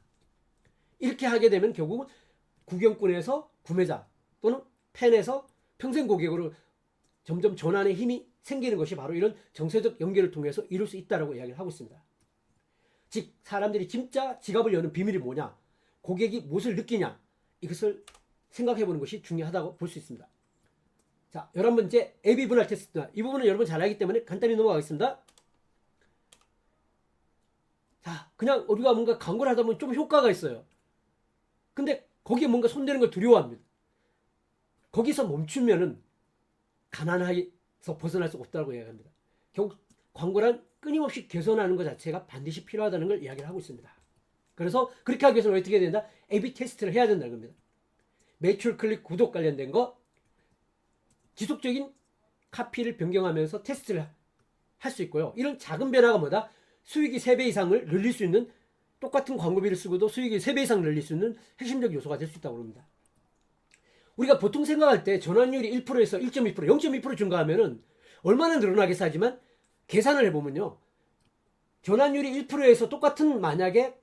이렇게 하게 되면 결국은 구경꾼에서 구매자 또는 팬에서 평생 고객으로 점점 전환의 힘이 생기는 것이 바로 이런 정서적 연결을 통해서 이룰 수 있다고 이야기를 하고 있습니다. 즉 사람들이 진짜 지갑을 여는 비밀이 뭐냐, 고객이 무엇을 느끼냐, 이것을 생각해 보는 것이 중요하다고 볼 수 있습니다. 자, 11번째 AB 분할 테스트입니다. 이 부분은 여러분 잘 알기 때문에 간단히 넘어가겠습니다. 자, 그냥 우리가 뭔가 광고를 하다 보면 좀 효과가 있어요. 근데 거기에 뭔가 손대는 걸 두려워합니다. 거기서 멈추면은 가난해서 벗어날 수 없다고 이야기합니다. 결국 광고란 끊임없이 개선하는 것 자체가 반드시 필요하다는 걸 이야기를 하고 있습니다. 그래서 그렇게 하기 위해서는 어떻게 해야 된다? A/B 테스트를 해야 된다는 겁니다. 매출, 클릭, 구독 관련된 거 지속적인 카피를 변경하면서 테스트를 할 수 있고요. 이런 작은 변화가 뭐다? 수익이 3배 이상을 늘릴 수 있는, 똑같은 광고비를 쓰고도 수익이 3배 이상 늘릴 수 있는 핵심적 요소가 될 수 있다고 합니다. 우리가 보통 생각할 때 전환율이 1%에서 1.2%, 0.2% 증가하면은 얼마나 늘어나겠어 하지만 계산을 해보면요. 전환율이 1%에서 똑같은 만약에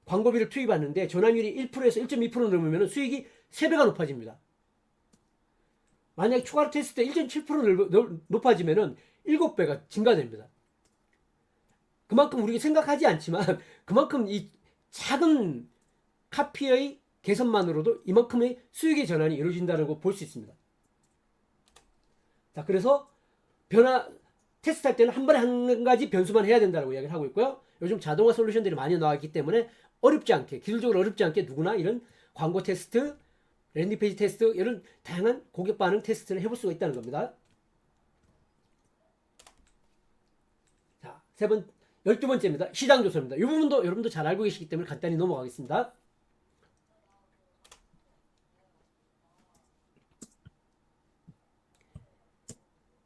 광고비를 투입하는데 전환율이 1%에서 1.2% 넘으면 수익이 3배가 높아집니다. 만약에 추가로 테스트 때 1.7% 높아지면은 7배가 증가됩니다. 그만큼 우리가 생각하지 않지만 그만큼 이 작은 카피의 개선만으로도 이만큼의 수익의 전환이 이루어진다는 걸 볼 수 있습니다. 자, 그래서 테스트할 때는 한 번에 한 가지 변수만 해야 된다고 이야기를 하고 있고요. 요즘 자동화 솔루션들이 많이 나왔기 때문에 어렵지 않게, 기술적으로 어렵지 않게 누구나 이런 광고 테스트, 랜딩페이지 테스트, 이런 다양한 고객 반응 테스트를 해볼 수가 있다는 겁니다. 자, 12번째입니다. 시장 조사입니다. 이 부분도 여러분도 잘 알고 계시기 때문에 간단히 넘어가겠습니다.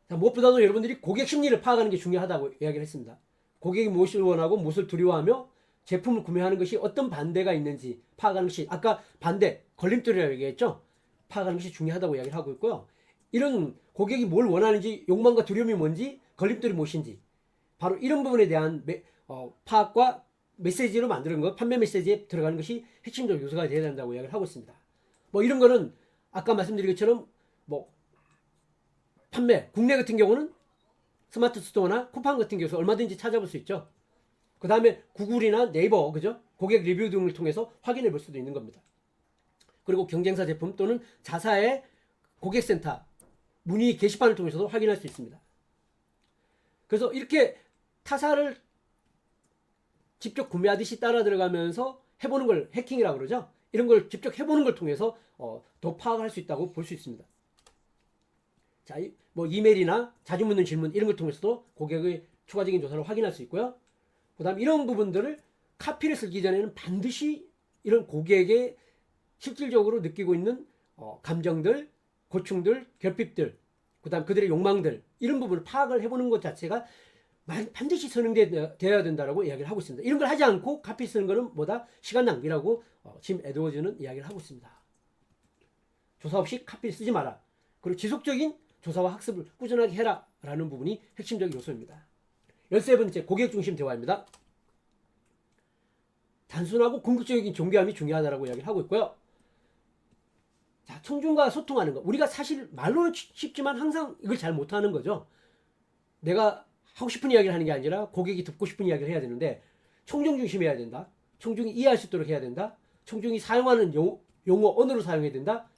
자, 무엇보다도 여러분들이 고객 심리를 파악하는 게 중요하다고 이야기를 했습니다. 고객이 무엇을 원하고 무엇을 두려워하며 제품을 구매하는 것이 어떤 반대가 있는지 파악하는 것이, 아까 반대, 걸림돌이라고 얘기했죠? 파악하는 것이 중요하다고 이야기를 하고 있고요. 이런 고객이 뭘 원하는지, 욕망과 두려움이 뭔지, 걸림돌이 무엇인지, 바로 이런 부분에 대한 파악과 메시지로 만드는 것, 판매 메시지에 들어가는 것이 핵심적 요소가 되어야 된다고 이야기를 하고 있습니다. 뭐 이런 거는 아까 말씀드린 것처럼 뭐 판매, 국내 같은 경우는 스마트 스토어나 쿠팡 같은 경우서 얼마든지 찾아볼 수 있죠. 그 다음에 구글이나 네이버, 그죠? 고객 리뷰 등을 통해서 확인해 볼 수도 있는 겁니다. 그리고 경쟁사 제품 또는 자사의 고객센터 문의 게시판을 통해서도 확인할 수 있습니다. 그래서 이렇게 타사를 직접 구매하듯이 따라 들어가면서 해보는 걸 해킹이라고 그러죠. 이런 걸 직접 해보는 걸 통해서 더 파악할 수 있다고 볼 수 있습니다. 자, 뭐 이메일이나 자주 묻는 질문 이런 걸 통해서도 고객의 추가적인 조사를 확인할 수 있고요. 그 다음 이런 부분들을 카피를 쓰기 전에는 반드시 이런 고객의 실질적으로 느끼고 있는 감정들, 고충들, 결핍들, 그다음 그들의 욕망들 이런 부분을 파악을 해보는 것 자체가 반드시 선행되어야 된다라고 이야기를 하고 있습니다. 이런 걸 하지 않고 카피 쓰는 것은 뭐다? 시간 낭비라고 짐 에드워즈는 이야기를 하고 있습니다. 조사 없이 카피를 쓰지 마라. 그리고 지속적인 조사와 학습을 꾸준하게 해라 라는 부분이 핵심적인 요소입니다. 13번째, 고객 중심 대화입니다. 단순하고 궁극적인 존경함이 중요하다고 이야기를 하고 있고요. 자, 청중과 소통하는 거. 우리가 사실 말로는 쉽지만 항상 이걸 잘 못하는 거죠. 내가 하고 싶은 이야기를 하는 게 아니라 고객이 듣고 싶은 이야기를 해야 되는데 청중 중심해야 된다. 청중이 이해할 수 있도록 해야 된다. 청중이 사용하는 용어, 언어로 사용해야 된다.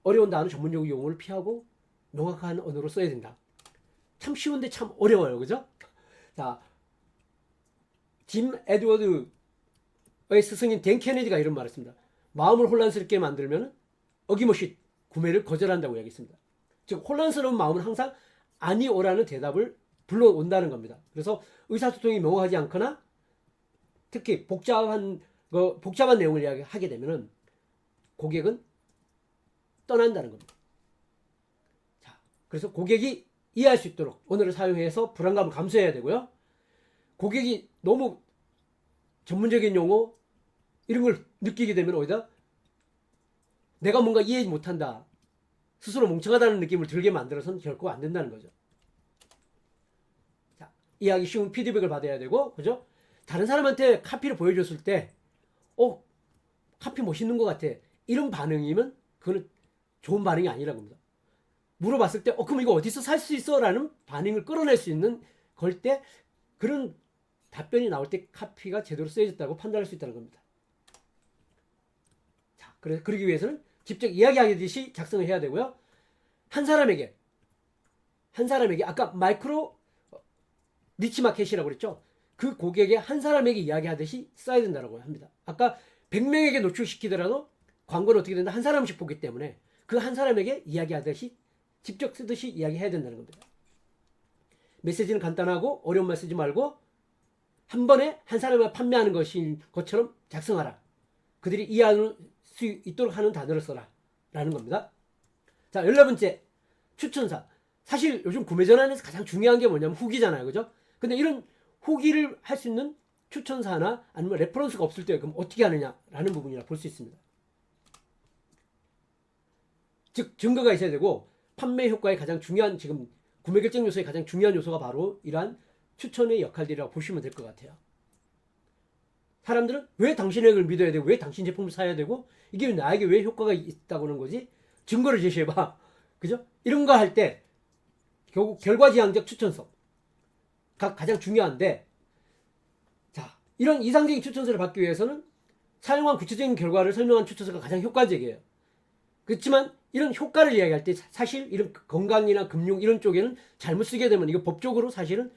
어려운 단어, 전문용 용어를 피하고 명확한 언어로 써야 된다. 참 쉬운데 참 어려워요. 그죠? 자, 짐 에드워드의 스승인 댄 케네디가 이런 말을 했습니다. 마음을 혼란스럽게 만들면 어김없이 구매를 거절한다고 이야기했습니다. 즉 혼란스러운 마음은 항상 아니 오라는 대답을 불러온다는 겁니다. 그래서 의사소통이 명확하지 않거나 특히 복잡한 내용을 이야기하게 되면 고객은 떠난다는 겁니다. 자, 그래서 고객이 이해할 수 있도록 언어를 사용해서 불안감을 감수해야 되고요. 고객이 너무 전문적인 용어 이런 걸 느끼게 되면 어디다 내가 뭔가 이해하지 못한다. 스스로 멍청하다는 느낌을 들게 만들어서는 결코 안 된다는 거죠. 자, 이해하기 쉬운 피드백을 받아야 되고, 그죠? 다른 사람한테 카피를 보여줬을 때, 카피 멋있는 것 같아. 이런 반응이면 그거는 좋은 반응이 아니라고 합니다. 물어봤을 때, 그럼 이거 어디서 살 수 있어? 라는 반응을 끌어낼 수 있는 걸 때, 그런 답변이 나올 때 카피가 제대로 쓰여졌다고 판단할 수 있다는 겁니다. 자, 그래서 그러기 위해서는 직접 이야기하듯이 작성을 해야 되고요. 한 사람에게 아까 마이크로 니치 마켓이라고 그랬죠. 그 고객의 한 사람에게 이야기하듯이 써야 된다고 합니다. 아까 100명에게 노출시키더라도 광고는 어떻게 된다? 한 사람씩 보기 때문에 그 한 사람에게 이야기하듯이 직접 쓰듯이 이야기해야 된다는 겁니다. 메시지는 간단하고 어려운 말 쓰지 말고 한 번에 한 사람을 판매하는 것인 것처럼 작성하라. 그들이 이해할 수 있도록 하는 단어를 써라 라는 겁니다. 자, 14번째, 추천사. 사실 요즘 구매 전환에서 가장 중요한 게 뭐냐면 후기잖아요. 그죠? 근데 이런 후기를 할 수 있는 추천사나 아니면 레퍼런스가 없을 때 그럼 어떻게 하느냐라는 부분이라 볼 수 있습니다. 즉 증거가 있어야 되고 판매 효과의 가장 중요한 지금 구매 결정 요소의 가장 중요한 요소가 바로 이러한 추천의 역할들이라고 보시면 될 것 같아요. 사람들은 왜 당신의 걸 믿어야 되고 왜 당신 제품을 사야 되고 이게 나에게 왜 효과가 있다고 하는 거지? 증거를 제시해봐. 그죠? 이런 거 할 때 결국 결과지향적 추천서가 가장 중요한데 자, 이런 이상적인 추천서를 받기 위해서는 사용한 구체적인 결과를 설명한 추천서가 가장 효과적이에요. 그렇지만 이런 효과를 이야기할 때 사실 이런 건강이나 금융 이런 쪽에는 잘못 쓰게 되면 이거 법적으로 사실은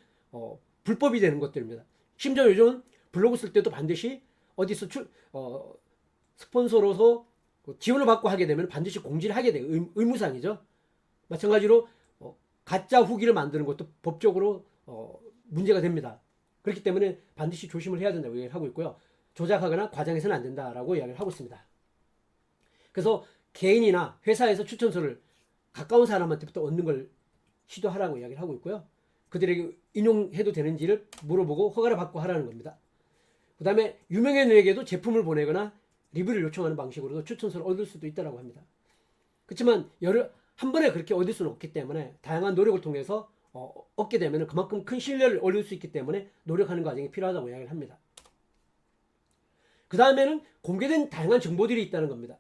불법이 되는 것들입니다. 심지어 요즘은 블로그 쓸 때도 반드시 어디서 스폰서로서 지원을 받고 하게 되면 반드시 공지를 하게 돼요. 의무상이죠. 마찬가지로 가짜 후기를 만드는 것도 법적으로 문제가 됩니다. 그렇기 때문에 반드시 조심을 해야 된다고 이야기를 하고 있고요. 조작하거나 과장해서는 안 된다라고 이야기를 하고 있습니다. 그래서 개인이나 회사에서 추천서를 가까운 사람한테부터 얻는 걸 시도하라고 이야기를 하고 있고요. 그들에게 인용해도 되는지를 물어보고 허가를 받고 하라는 겁니다. 그 다음에 유명인에게도 제품을 보내거나 리뷰를 요청하는 방식으로도 추천서를 얻을 수도 있다고 합니다. 그렇지만 한 번에 그렇게 얻을 수는 없기 때문에 다양한 노력을 통해서 얻게 되면 그만큼 큰 신뢰를 얻을 수 있기 때문에 노력하는 과정이 필요하다고 이야기를 합니다. 그 다음에는 공개된 다양한 정보들이 있다는 겁니다.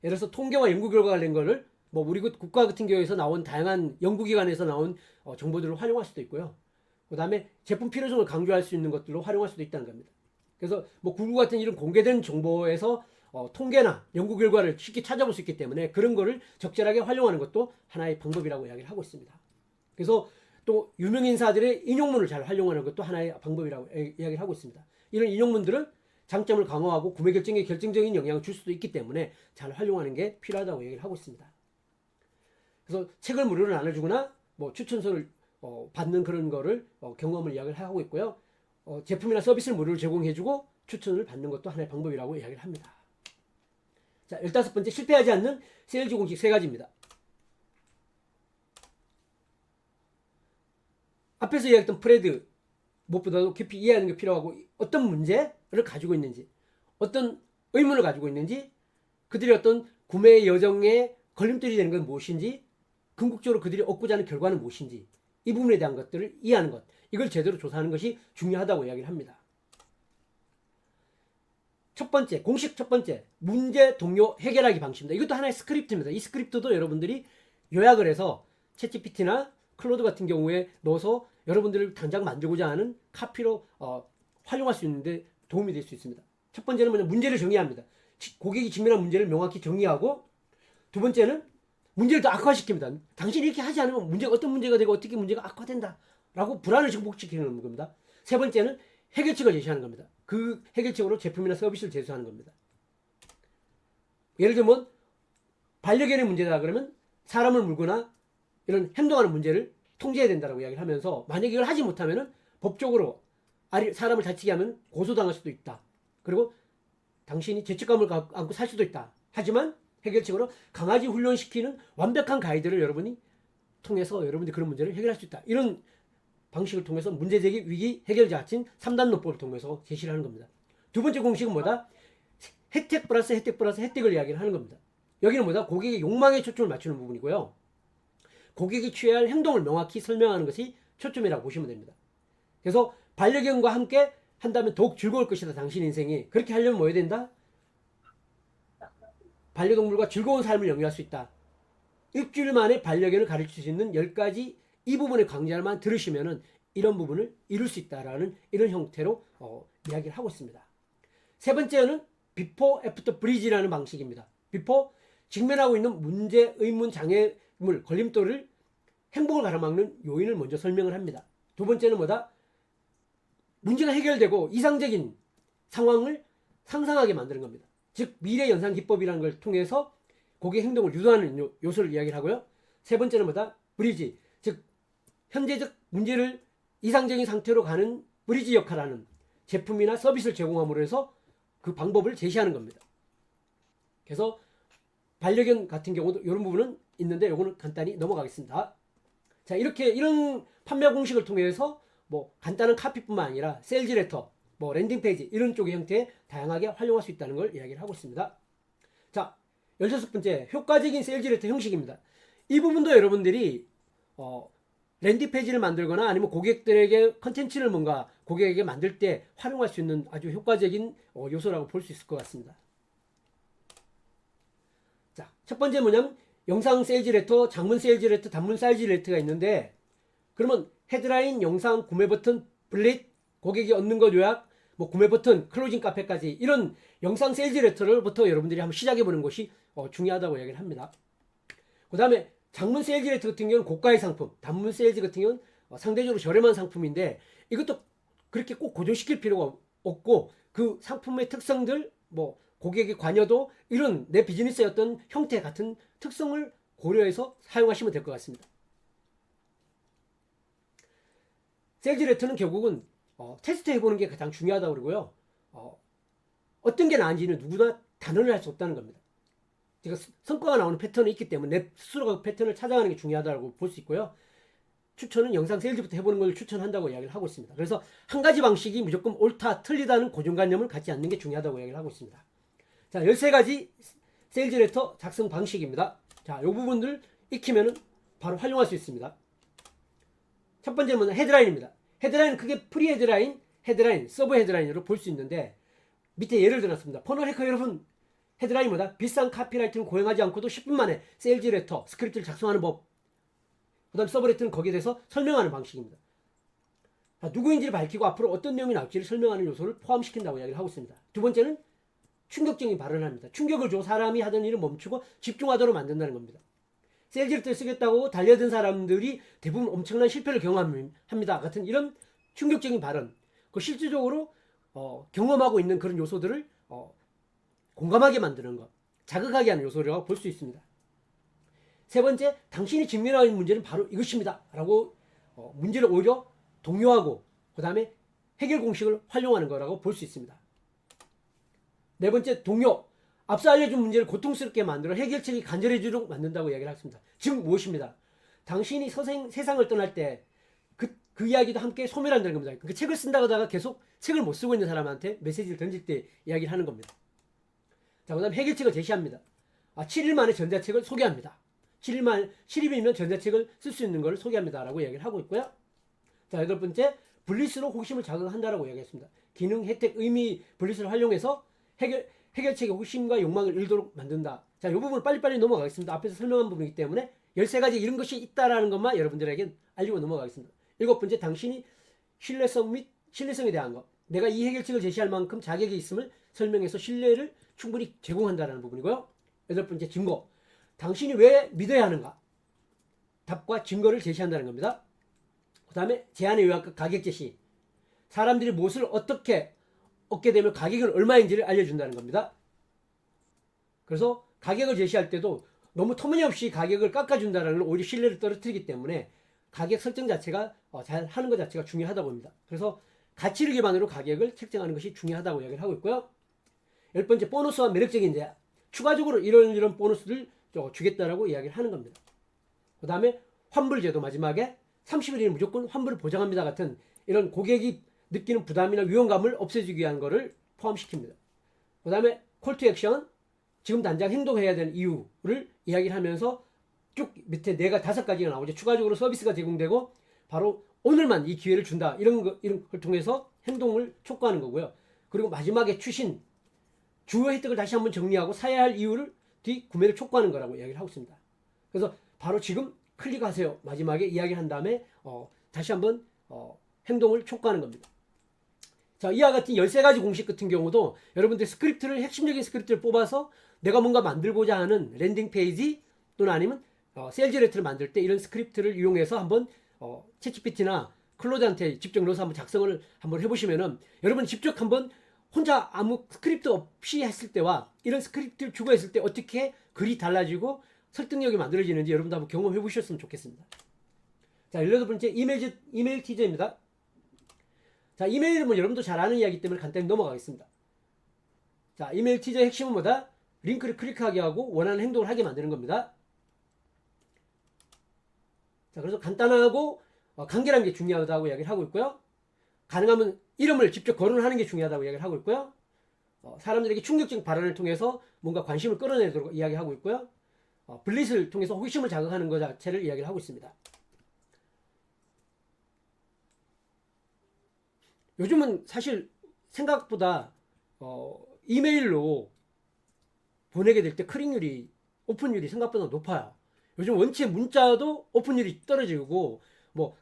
예를 들어서 통계와 연구 결과 관련 거를 우리 국가 같은 경우에서 나온 다양한 연구기관에서 나온 정보들을 활용할 수도 있고요. 그 다음에 제품 필요성을 강조할 수 있는 것들로 활용할 수도 있다는 겁니다. 그래서 구글 같은 이런 공개된 정보에서 통계나 연구 결과를 쉽게 찾아볼 수 있기 때문에 그런 거를 적절하게 활용하는 것도 하나의 방법이라고 이야기를 하고 있습니다. 그래서 또 유명인사들의 인용문을 잘 활용하는 것도 하나의 방법이라고 이야기를 하고 있습니다. 이런 인용문들은 장점을 강화하고 구매 결정에 결정적인 영향을 줄 수도 있기 때문에 잘 활용하는 게 필요하다고 얘기를 하고 있습니다. 그래서 책을 무료로 나눠주거나 추천서를 받는 그런 거를 경험을 이야기를 하고 있고요. 제품이나 서비스를 무료로 제공해주고 추천을 받는 것도 하나의 방법이라고 이야기를 합니다. 자, 15번째 실패하지 않는 세일즈 공식 3가지입니다. 앞에서 이야기했던 프레드 무엇보다도 깊이 이해하는 게 필요하고 어떤 문제를 가지고 있는지 어떤 의문을 가지고 있는지 그들이 어떤 구매 여정에 걸림돌이 되는 건 무엇인지 궁극적으로 그들이 얻고자 하는 결과는 무엇인지 이 부분에 대한 것들을 이해하는 것 이걸 제대로 조사하는 것이 중요하다고 이야기를 합니다. 첫 번째 공식 첫 번째 문제 동료 해결하기 방식입니다. 이것도 하나의 스크립트입니다. 이 스크립트도 여러분들이 요약을 해서 챗GPT나 클로드 같은 경우에 넣어서 여러분들을 당장 만들고자 하는 카피로 활용할 수 있는데 도움이 될 수 있습니다. 첫 번째는 뭐냐 문제를 정의합니다. 고객이 직면한 문제를 명확히 정의하고 두 번째는 문제를 더 악화시킵니다. 당신이 이렇게 하지 않으면 문제가 어떤 문제가 되고 어떻게 문제가 악화된다 라고 불안을 증폭시키는 겁니다. 세 번째는 해결책을 제시하는 겁니다. 그 해결책으로 제품이나 서비스를 제시하는 겁니다. 예를 들면 반려견의 문제다 그러면 사람을 물거나 이런 행동하는 문제를 통제해야 된다고 이야기를 하면서 만약에 이걸 하지 못하면 법적으로 사람을 다치게 하면 고소당할 수도 있다. 그리고 당신이 죄책감을 안고 살 수도 있다. 하지만 해결책으로 강아지 훈련시키는 완벽한 가이드를 여러분이 통해서 여러분들이 그런 문제를 해결할 수 있다. 이런 방식을 통해서 문제제기 위기 해결 자친 3단노법을 통해서 제시를 하는 겁니다. 두 번째 공식은 뭐다? 혜택 플러스 혜택을 이야기를 하는 겁니다. 여기는 뭐다? 고객의 욕망에 초점을 맞추는 부분이고요. 고객이 취해야 할 행동을 명확히 설명하는 것이 초점이라고 보시면 됩니다. 그래서 반려견과 함께 한다면 더욱 즐거울 것이다. 당신 인생이. 그렇게 하려면 뭐 해야 된다? 반려동물과 즐거운 삶을 영위할 수 있다. 일주일 만에 반려견을 가르칠 수 있는 10가지 이 부분의 강좌만 들으시면은 이런 부분을 이룰 수 있다라는 이런 형태로 이야기를 하고 있습니다. 세 번째는 비포 애프터 브리지라는 방식입니다. 비포 직면하고 있는 문제, 의문, 장애물, 걸림돌을 행복을 가로막는 요인을 먼저 설명을 합니다. 두 번째는 뭐다? 문제가 해결되고 이상적인 상황을 상상하게 만드는 겁니다. 즉 미래 연상 기법이라는 걸 통해서 고객 행동을 유도하는 요소를 이야기를 하고요. 세 번째는 뭐다? 브리지, 즉 현재적 문제를 이상적인 상태로 가는 브리지 역할을 하는 제품이나 서비스를 제공함으로 해서 그 방법을 제시하는 겁니다. 그래서 반려견 같은 경우도 이런 부분은 있는데 이거는 간단히 넘어가겠습니다. 자, 이렇게 이런 판매 공식을 통해서 뭐 간단한 카피뿐만 아니라 세일즈 레터, 뭐 랜딩 페이지 이런 쪽의 형태에 다양하게 활용할 수 있다는 걸 이야기를 하고 있습니다. 자, 16번째 효과적인 세일즈 레터 형식입니다. 이 부분도 여러분들이 랜딩 페이지를 만들거나 아니면 고객들에게 컨텐츠를 뭔가 고객에게 만들 때 활용할 수 있는 아주 효과적인 요소라고 볼 수 있을 것 같습니다. 자, 첫 번째 뭐냐면 영상 세일즈 레터, 장문 세일즈 레터, 단문 세일즈 레터가 있는데 그러면 헤드라인, 영상, 구매 버튼, 블릿, 고객이 얻는 것 요약, 뭐 구매 버튼, 클로징 카페까지 이런 영상 세일즈 레터를부터 여러분들이 한번 시작해 보는 것이 중요하다고 이야기를 합니다. 그 다음에 장문 세일즈 레터 같은 경우는 고가의 상품, 단문 세일즈 같은 경우는 상대적으로 저렴한 상품인데 이것도 그렇게 꼭 고정시킬 필요가 없고 그 상품의 특성들, 뭐 고객의 관여도 이런 내 비즈니스의 어떤 형태 같은 특성을 고려해서 사용하시면 될 것 같습니다. 세일즈 레터는 결국은 테스트 해보는 게 가장 중요하다고 그러고요. 어떤 게 나은지는 누구나 단언을 할 수 없다는 겁니다. 제가 성과가 나오는 패턴이 있기 때문에 내 스스로가 패턴을 찾아가는 게 중요하다고 볼 수 있고요. 추천은 영상 세일즈부터 해보는 걸 추천한다고 이야기를 하고 있습니다. 그래서 한 가지 방식이 무조건 옳다, 틀리다는 고정관념을 갖지 않는 게 중요하다고 이야기를 하고 있습니다. 자, 13가지 세일즈 레터 작성 방식입니다. 자, 이 부분들 익히면은 바로 활용할 수 있습니다. 첫 번째는 헤드라인입니다. 헤드라인은 크게 프리 헤드라인, 서브 헤드라인으로 볼 수 있는데 밑에 예를 들었습니다. 퍼널 해커 여러분, 헤드라인이 뭐다? 비싼 카피라이트는 고용하지 않고도 10분 만에 세일즈 레터, 스크립트를 작성하는 법. 그 다음 서브 레터는 거기에 대해서 설명하는 방식입니다. 자, 누구인지를 밝히고 앞으로 어떤 내용이 나올지를 설명하는 요소를 포함시킨다고 이야기를 하고 있습니다. 두 번째는 충격적인 발언을 합니다. 충격을 줘 사람이 하던 일을 멈추고 집중하도록 만든다는 겁니다. 세일즈 레터를 쓰겠다고 달려든 사람들이 대부분 엄청난 실패를 경험합니다. 같은 이런 충격적인 발언, 그 실질적으로 경험하고 있는 그런 요소들을 공감하게 만드는 것, 자극하게 하는 요소라고 볼 수 있습니다. 세 번째, 당신이 직면하고 있는 문제는 바로 이것입니다. 라고 문제를 오히려 동요하고 그 다음에 해결 공식을 활용하는 거라고 볼 수 있습니다. 네 번째, 동요. 앞서 알려준 문제를 고통스럽게 만들어 해결책이 간절해지도록 만든다고 이야기를 했습니다. 즉 무엇입니다. 당신이 세상을 떠날 때 그 이야기도 함께 소멸한다는 겁니다. 그러니까 책을 쓴다고 하다가 계속 책을 못 쓰고 있는 사람한테 메시지를 던질 때 이야기를 하는 겁니다. 자, 그 다음 해결책을 제시합니다. 7일 만에 전자책을 소개합니다. 7일이면 전자책을 쓸 수 있는 걸 소개합니다. 라고 이야기를 하고 있고요. 자, 8번째, 블리스로 호기심을 자극한다라고 이야기했습니다. 기능, 혜택, 의미, 블리스를 활용해서 해결책의 호기심과 욕망을 일도록 만든다. 자, 이 부분을 빨리빨리 넘어가겠습니다. 앞에서 설명한 부분이기 때문에 13가지 이런 것이 있다라는 것만 여러분들에게 알리고 넘어가겠습니다. 7번째, 당신이 신뢰성 및 신뢰성에 대한 것. 내가 이 해결책을 제시할 만큼 자격이 있음을 설명해서 신뢰를 충분히 제공한다라는 부분이고요. 8번째, 증거. 당신이 왜 믿어야 하는가? 답과 증거를 제시한다는 겁니다. 그 다음에 제안의 요약과 가격 제시. 사람들이 무엇을 어떻게 얻게 되면 가격은 얼마인지를 알려준다는 겁니다. 그래서 가격을 제시할 때도 너무 터무니없이 가격을 깎아준다는 건 오히려 신뢰를 떨어뜨리기 때문에 가격 설정 자체가 잘 하는 것 자체가 중요하다고 봅니다. 그래서 가치를 기반으로 가격을 책정하는 것이 중요하다고 이야기를 하고 있고요. 10번째, 보너스와 매력적인 제안. 추가적으로 이런 보너스를 주겠다라고 이야기를 하는 겁니다. 그 다음에 환불제도, 마지막에 30일이면 무조건 환불을 보장합니다 같은 이런 고객이 느끼는 부담이나 위험감을 없애주기 위한 것을 포함시킵니다. 그 다음에 콜투 액션, 지금 당장 행동해야 되는 이유를 이야기를 하면서 쭉 밑에 네가 5가지가 나오죠. 추가적으로 서비스가 제공되고 바로 오늘만 이 기회를 준다. 이런 걸 통해서 행동을 촉구하는 거고요. 그리고 마지막에 추신, 주요 혜택을 다시 한번 정리하고 사야 할 이유를 뒤 구매를 촉구하는 거라고 이야기를 하고 있습니다. 그래서 바로 지금 클릭하세요. 마지막에 이야기한 다음에 다시 한번 행동을 촉구하는 겁니다. 자, 이와 같은 13가지 공식 같은 경우도 여러분들 스크립트를, 핵심적인 스크립트를 뽑아서 내가 뭔가 만들고자 하는 랜딩 페이지 또는 아니면 세일즈 레터를 만들 때 이런 스크립트를 이용해서 한번 챗GPT나 클로드한테 직접 넣어서 한번 작성을 한번 해보시면은 여러분 직접 한번 혼자 아무 스크립트 없이 했을 때와 이런 스크립트를 주고 했을 때 어떻게 글이 달라지고 설득력이 만들어지는지 여러분도 한번 경험해 보셨으면 좋겠습니다. 자, 18번째, 이메일 티저입니다. 자, 이메일은 뭐 여러분도 잘 아는 이야기 때문에 간단히 넘어가겠습니다. 자, 이메일 티저의 핵심은 뭐다? 링크를 클릭하게 하고 원하는 행동을 하게 만드는 겁니다. 자, 그래서 간단하고 간결한 게 중요하다고 이야기를 하고 있고요. 가능하면 이름을 직접 거론하는 게 중요하다고 이야기를 하고 있고요. 사람들에게 충격적 발언을 통해서 뭔가 관심을 끌어내도록 이야기하고 있고요. 블릿을 통해서 호기심을 자극하는 것 자체를 이야기를 하고 있습니다. 요즘은 사실 생각보다 이메일로 보내게 될 때 클릭률이, 오픈율이 생각보다 높아요. 요즘 원체 문자도 오픈율이 떨어지고 뭐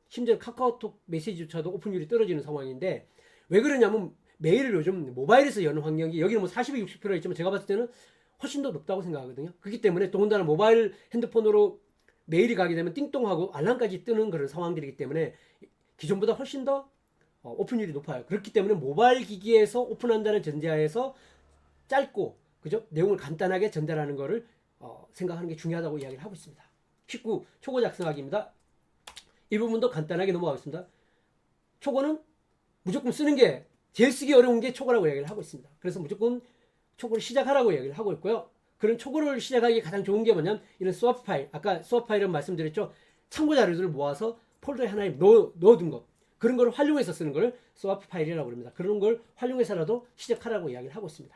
심지어 카카오톡 메시지조차도 오픈율이 떨어지는 상황인데 왜 그러냐면 메일을 요즘 모바일에서 여는 환경이 여기는 뭐 40, 60%가 있지만 제가 봤을 때는 훨씬 더 높다고 생각하거든요. 그렇기 때문에 더군다나 모바일 핸드폰으로 메일이 가게 되면 띵동하고 알람까지 뜨는 그런 상황들이기 때문에 기존보다 훨씬 더 오픈율이 높아요. 그렇기 때문에 모바일 기기에서 오픈한다는 전제하에서 짧고 그죠? 내용을 간단하게 전달하는 것을 생각하는 게 중요하다고 이야기를 하고 있습니다. 19. 초고 작성하기입니다. 이 부분도 간단하게 넘어가겠습니다. 초고는 무조건 쓰는 게 제일 쓰기 어려운 게 초고라고 이야기를 하고 있습니다. 그래서 무조건 초고를 시작하라고 이야기를 하고 있고요. 그런 초고를 시작하기 가장 좋은 게 뭐냐면 이런 스왑 파일, 아까 스왑 파일은 말씀드렸죠. 참고 자료들을 모아서 폴더에 하나에 넣어둔 것, 그런 걸 활용해서 쓰는 걸 스왑 파일이라고 합니다. 그런 걸 활용해서라도 시작하라고 이야기를 하고 있습니다.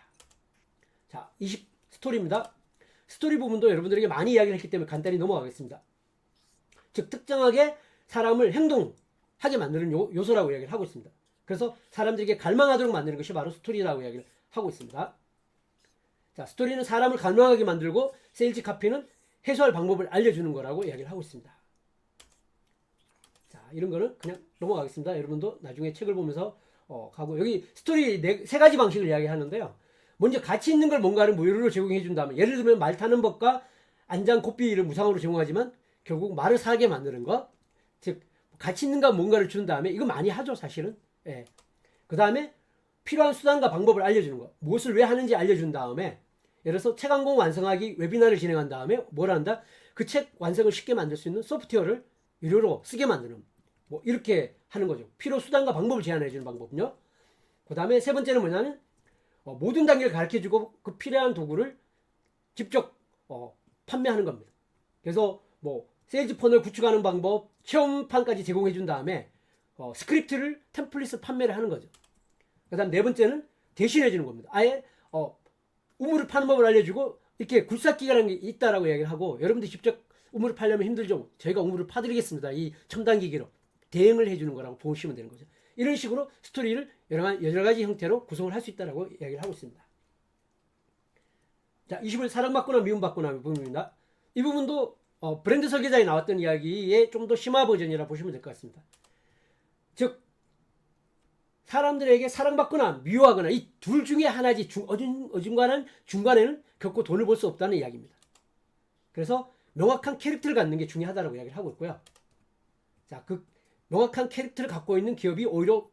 자, 20 스토리입니다. 스토리 부분도 여러분들에게 많이 이야기를 했기 때문에 간단히 넘어가겠습니다. 즉 특정하게 사람을 행동하게 만드는 요소라고 이야기를 하고 있습니다. 그래서 사람들에게 갈망하도록 만드는 것이 바로 스토리라고 이야기를 하고 있습니다. 자, 스토리는 사람을 갈망하게 만들고 세일즈 카피는 해소할 방법을 알려주는 거라고 이야기를 하고 있습니다. 자, 이런 거는 그냥 넘어가겠습니다. 여러분도 나중에 책을 보면서 가고 여기 스토리 3가지 방식을 이야기하는데요. 먼저 가치 있는 걸 뭔가를 무료로 제공해 준다면 예를 들면 말 타는 법과 안장 고삐를 무상으로 제공하지만 결국 말을 사게 만드는 것, 즉 가치 있는 가 뭔가를 준 다음에 이거 많이 하죠 사실은. 예. 그 다음에 필요한 수단과 방법을 알려주는 것, 무엇을 왜 하는지 알려준 다음에 예를 들어서 책 한 권 완성하기 웨비나를 진행한 다음에 뭘 한다? 그 책 완성을 쉽게 만들 수 있는 소프트웨어를 유료로 쓰게 만드는 뭐 이렇게 하는 거죠. 필요 수단과 방법을 제안해 주는 방법은요. 그 다음에 세 번째는 뭐냐면 모든 단계를 가르쳐주고 그 필요한 도구를 직접 판매하는 겁니다. 그래서 뭐 세일즈 퍼널 구축하는 방법, 체험판까지 제공해 준 다음에 스크립트를 템플릿을 판매를 하는 거죠. 그다음 네 번째는 대신해 주는 겁니다. 아예 우물을 파는 법을 알려주고 이렇게 굴삭기라는 게 있다라고 이야기를 하고 여러분들 직접 우물을 파려면 힘들죠. 저희가 우물을 파드리겠습니다. 이 첨단 기기로 대응을 해주는 거라고 보시면 되는 거죠. 이런 식으로 스토리를 여러 가지 형태로 구성을 할 수 있다라고 이야기를 하고 있습니다. 자, 20을 사랑받거나 미움받거나 부분입니다. 이 부분도 브랜드 설계자에 나왔던 이야기의 좀 더 심화 버전이라 보시면 될 것 같습니다. 즉 사람들에게 사랑받거나 미워하거나 이 둘 중에 하나지 어중간한 중간에는 결코 돈을 벌 수 없다는 이야기입니다. 그래서 명확한 캐릭터를 갖는 게 중요하다고 이야기를 하고 있고요. 자, 그 명확한 캐릭터를 갖고 있는 기업이 오히려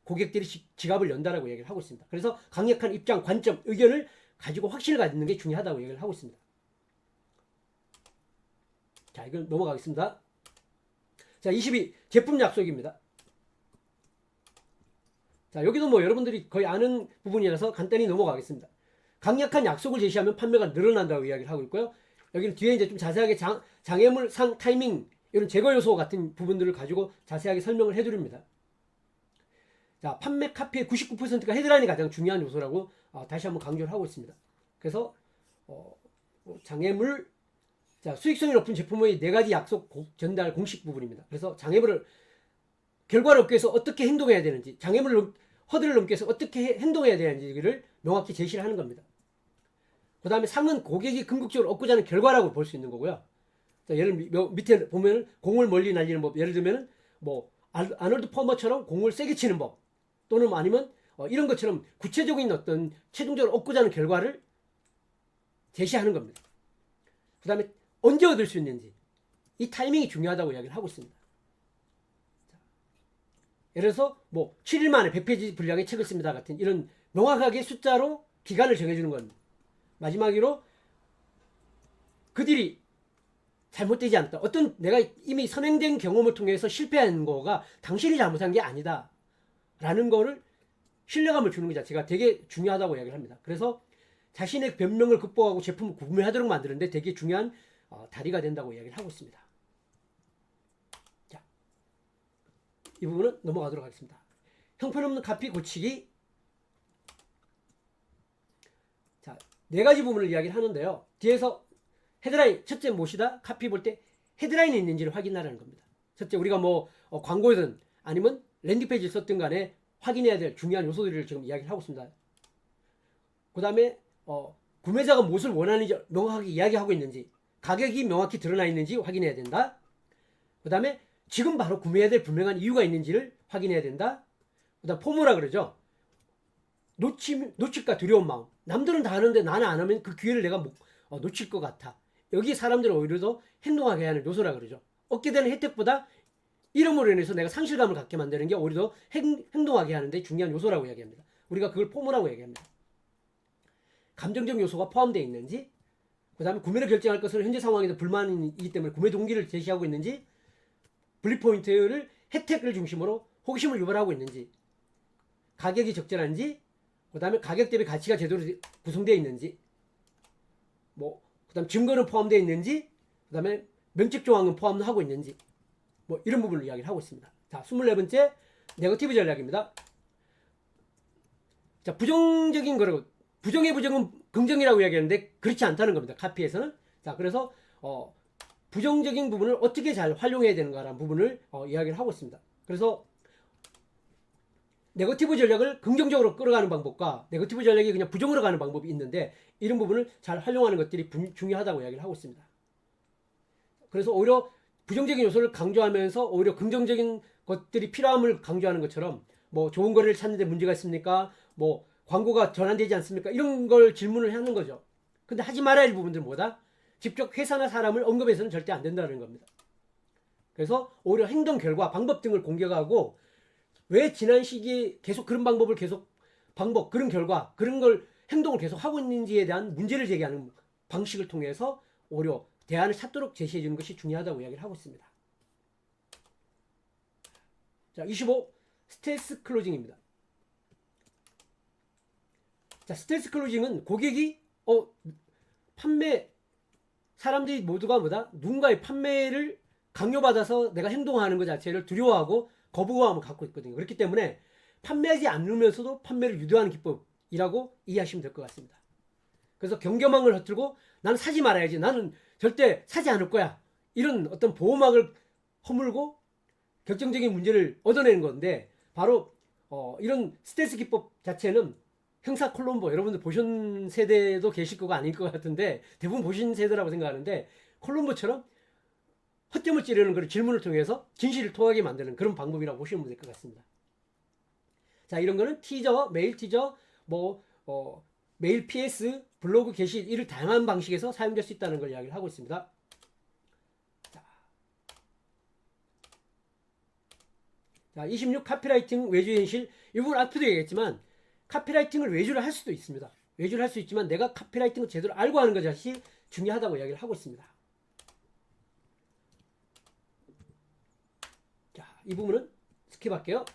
고객들이 지갑을 연다라고 이야기를 하고 있습니다. 그래서 강력한 입장, 관점, 의견을 가지고 확신을 갖는 게 중요하다고 이야기를 하고 있습니다. 자, 이걸 넘어가겠습니다. 자, 22 제품 약속입니다. 자, 여기도 뭐 여러분들이 거의 아는 부분이라서 간단히 넘어가겠습니다. 강력한 약속을 제시하면 판매가 늘어난다고 이야기를 하고 있고요. 여기는 뒤에 이제 좀 자세하게 장애물, 상, 타이밍 이런 제거 요소 같은 부분들을 가지고 자세하게 설명을 해드립니다. 자, 판매 카피의 99%가 헤드라인이 가장 중요한 요소라고 다시 한번 강조를 하고 있습니다. 그래서 장애물, 자, 수익성이 높은 제품의 4가지 약속 전달 공식 부분입니다. 그래서 장애물을 결과를 얻기 위해서 어떻게 행동해야 되는지, 장애물을 허들을 넘기 위해서 어떻게 행동해야 되는지를 명확히 제시를 하는 겁니다. 그 다음에 상은 고객이 궁극적으로 얻고자 하는 결과라고 볼 수 있는 거고요. 자, 밑에 보면 공을 멀리 날리는 법, 예를 들면 뭐 아놀드 퍼머처럼 공을 세게 치는 법, 또는 아니면 이런 것처럼 구체적인 어떤 최종적으로 얻고자 하는 결과를 제시하는 겁니다. 그 다음에 언제 얻을 수 있는지, 이 타이밍이 중요하다고 이야기를 하고 있습니다. 자, 예를 들어서 뭐 7일 만에 100페이지 분량의 책을 씁니다 같은 이런 명확하게 숫자로 기간을 정해주는 겁니다. 마지막으로 그들이 잘못되지 않다. 어떤 내가 이미 선행된 경험을 통해서 실패한 거가 당신이 잘못한 게 아니다. 라는 거를 신뢰감을 주는 것 자체가 되게 중요하다고 이야기를 합니다. 그래서 자신의 변명을 극복하고 제품을 구매하도록 만드는데 되게 중요한 다리가 된다고 이야기를 하고 있습니다. 자, 이 부분은 넘어가도록 하겠습니다. 형편없는 카피 고치기. 자, 4가지 부분을 이야기를 하는데요. 뒤에서 헤드라인, 첫째 무엇이다? 카피 볼 때 헤드라인이 있는지를 확인하라는 겁니다. 첫째 우리가 뭐 광고든 아니면 랜딩페이지를 썼든 간에 확인해야 될 중요한 요소들을 지금 이야기를 하고 있습니다. 그 다음에 구매자가 무엇을 원하는지 명확하게 이야기하고 있는지, 가격이 명확히 드러나 있는지 확인해야 된다. 그 다음에 지금 바로 구매해야 될 분명한 이유가 있는지를 확인해야 된다. 그 다음 포모라 그러죠. 놓칠까 두려운 마음. 남들은 다 하는데 나는 안 하면 그 기회를 내가 놓칠 것 같아. 여기 사람들을 오히려 더 행동하게 하는 요소라 그러죠. 얻게 되는 혜택보다 이름으로 인해서 내가 상실감을 갖게 만드는 게 오히려 더 행동하게 하는데 중요한 요소라고 이야기합니다. 우리가 그걸 포모라고 얘기합니다. 감정적 요소가 포함되어 있는지, 그 다음에 구매를 결정할 것은 현재 상황에서 불만이기 때문에 구매 동기를 제시하고 있는지, 분리포인트를 혜택을 중심으로 호기심을 유발하고 있는지, 가격이 적절한지, 그 다음에 가격 대비 가치가 제대로 구성되어 있는지, 그 다음 증거는 포함되어 있는지, 그 다음에 면책 조항은 포함하고 있는지, 이런 부분을 이야기를 하고 있습니다. 자, 24번째 네거티브 전략입니다. 자, 부정적인 거라고, 부정의 부정은 긍정이라고 이야기하는데 그렇지 않다는 겁니다. 카피에서는. 자, 그래서 부정적인 부분을 어떻게 잘 활용해야 되는가라는 부분을 이야기를 하고 있습니다. 그래서 네거티브 전략을 긍정적으로 끌어가는 방법과 네거티브 전략이 그냥 부정으로 가는 방법이 있는데 이런 부분을 잘 활용하는 것들이 중요하다고 이야기를 하고 있습니다. 그래서 오히려 부정적인 요소를 강조하면서 오히려 긍정적인 것들이 필요함을 강조하는 것처럼 좋은 거래를 찾는데 문제가 있습니까? 광고가 전환되지 않습니까? 이런 걸 질문을 하는 거죠. 근데 하지 말아야 할 부분들은 뭐다? 직접 회사나 사람을 언급해서는 절대 안 된다는 겁니다. 그래서 오히려 행동 결과, 방법 등을 공개하고 왜 지난 시기에 계속 그런 방법을 그런 결과, 그런 걸 행동을 계속 하고 있는지에 대한 문제를 제기하는 방식을 통해서 오히려 대안을 찾도록 제시해 주는 것이 중요하다고 이야기를 하고 있습니다. 자, 25 스텔스 클로징입니다. 자, 스텔스 클로징은 고객이 판매 사람들이 모두가 뭐다? 누군가의 판매를 강요받아서 내가 행동하는 것 자체를 두려워하고 거부감을 갖고 있거든요. 그렇기 때문에 판매하지 않으면서도 판매를 유도하는 기법이라고 이해하시면 될 것 같습니다. 그래서 경계망을 허들고 나는 사지 말아야지, 나는 절대 사지 않을 거야, 이런 어떤 보호막을 허물고 결정적인 문제를 얻어내는 건데, 바로 이런 스텔스 기법 자체는 형사 콜롬보, 여러분들 보신 세대도 계실 거가 아닐 것 같은데 대부분 보신 세대라고 생각하는데, 콜롬보처럼 허점을 찌르는 그런 질문을 통해서 진실을 통하게 만드는 그런 방법이라고 보시면 될 것 같습니다. 자, 이런 거는 티저, 메일 티저, 메일 PS, 블로그 게시, 이를 다양한 방식에서 사용될 수 있다는 걸 이야기를 하고 있습니다. 자, 26 카피라이팅 외주 현실. 이 부분 앞에도 얘기했지만 카피라이팅을 외주를 할 수도 있습니다. 외주를 할 수 있지만 내가 카피라이팅을 제대로 알고 하는 것이 중요하다고 이야기를 하고 있습니다. 자, 이 부분은 스킵할게요.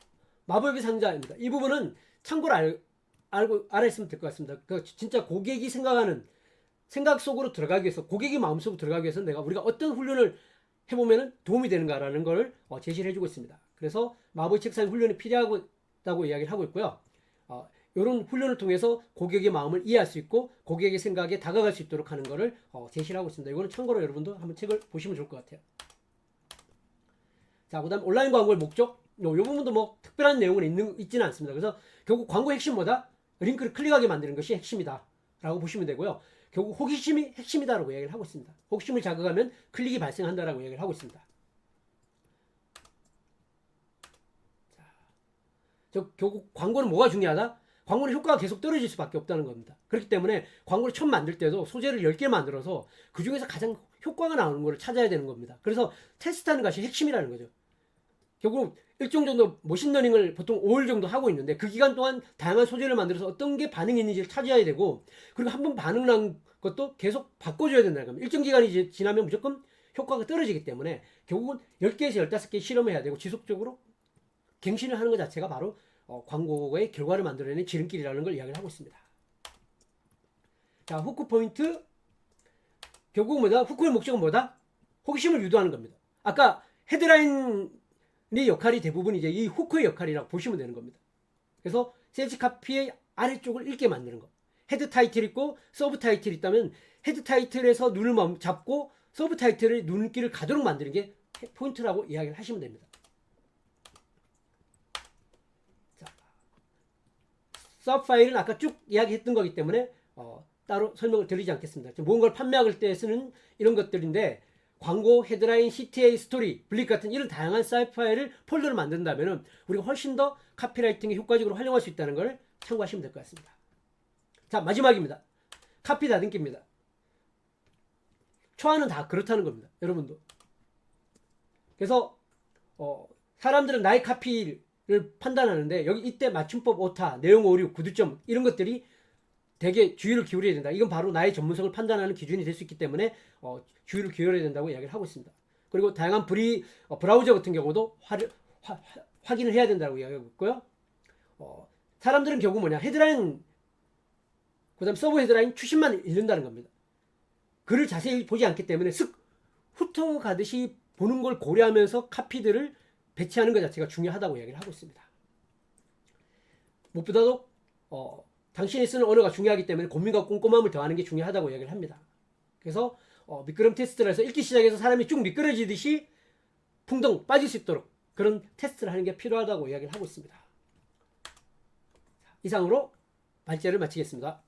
마법의 상자입니다. 이 부분은 참고로 알아있으면 될 것 같습니다. 진짜 고객이 생각하는 생각 속으로 들어가기 위해서, 고객의 마음속으로 들어가기 위해서 우리가 어떤 훈련을 해보면 도움이 되는가라는 걸 제시를 해주고 있습니다. 그래서 마법의 책상 훈련이 필요하다고 이야기를 하고 있고요. 이런 훈련을 통해서 고객의 마음을 이해할 수 있고 고객의 생각에 다가갈 수 있도록 하는 것을 제시를 하고 있습니다. 이거는 참고로 여러분도 한번 책을 보시면 좋을 것 같아요. 자, 그 다음 온라인 광고의 목적. 이 부분도 뭐 특별한 내용은 있지는 않습니다. 그래서 결국 광고의 핵심 뭐다? 링크를 클릭하게 만드는 것이 핵심이다 라고 보시면 되고요. 결국 호기심이 핵심이다라고 이야기를 하고 있습니다. 호기심을 자극하면 클릭이 발생한다라고 이야기를 하고 있습니다. 자, 결국 광고는 뭐가 중요하다? 광고는 효과가 계속 떨어질 수밖에 없다는 겁니다. 그렇기 때문에 광고를 처음 만들 때도 소재를 10개 만들어서 그 중에서 가장 효과가 나오는 것을 찾아야 되는 겁니다. 그래서 테스트하는 것이 핵심이라는 거죠. 결국 일정 정도 머신러닝을 보통 5일 정도 하고 있는데 그 기간 동안 다양한 소재를 만들어서 어떤 게 반응이 있는지를 찾아야 되고, 그리고 한번 반응 난 것도 계속 바꿔줘야 된다는 겁니다. 일정 기간이 지나면 무조건 효과가 떨어지기 때문에 결국은 10개에서 15개 실험해야 되고 지속적으로 갱신을 하는 것 자체가 바로 광고의 결과를 만들어내는 지름길이라는 걸 이야기를 하고 있습니다. 자, 후크 포인트. 결국 뭐다? 후크의 목적은 뭐다? 호기심을 유도하는 겁니다. 아까 헤드라인의 역할이 대부분 이제 이 후크의 역할이라고 보시면 되는 겁니다. 그래서 세일즈 카피의 아래쪽을 읽게 만드는 거. 헤드 타이틀 있고 서브 타이틀 있다면 헤드 타이틀에서 눈을 잡고 서브 타이틀의 눈길을 가도록 만드는 게 포인트라고 이야기를 하시면 됩니다. 서브 파일은 아까 쭉 이야기했던 거기 때문에 따로 설명을 드리지 않겠습니다. 무언가를 판매할 때 쓰는 이런 것들인데, 광고, 헤드라인, CTA, 스토리, 블릭 같은 이런 다양한 서브 파일을 폴더를 만든다면 우리가 훨씬 더 카피라이팅에 효과적으로 활용할 수 있다는 걸 참고하시면 될 것 같습니다. 자, 마지막입니다. 카피 다듬기입니다. 초안은 다 그렇다는 겁니다. 여러분도. 그래서 사람들은 나의 카피를 판단하는데 여기 이때 맞춤법 오타, 내용 오류, 구두점 이런 것들이 되게 주의를 기울여야 된다. 이건 바로 나의 전문성을 판단하는 기준이 될 수 있기 때문에 주의를 기울여야 된다고 이야기를 하고 있습니다. 그리고 다양한 브라우저 같은 경우도 확인을 해야 된다고 이야기하고 있고요. 사람들은 결국 뭐냐, 헤드라인, 그 다음 서브 헤드라인 추신만 읽는다는 겁니다. 글을 자세히 보지 않기 때문에 훑어가듯이 보는 걸 고려하면서 카피들을 배치하는 것 자체가 중요하다고 이야기를 하고 있습니다. 무엇보다도 당신이 쓰는 언어가 중요하기 때문에 고민과 꼼꼼함을 더하는 게 중요하다고 이야기를 합니다. 그래서 미끄럼 테스트를 해서 읽기 시작해서 사람이 쭉 미끄러지듯이 풍덩 빠질 수 있도록 그런 테스트를 하는 게 필요하다고 이야기를 하고 있습니다. 이상으로 발제를 마치겠습니다.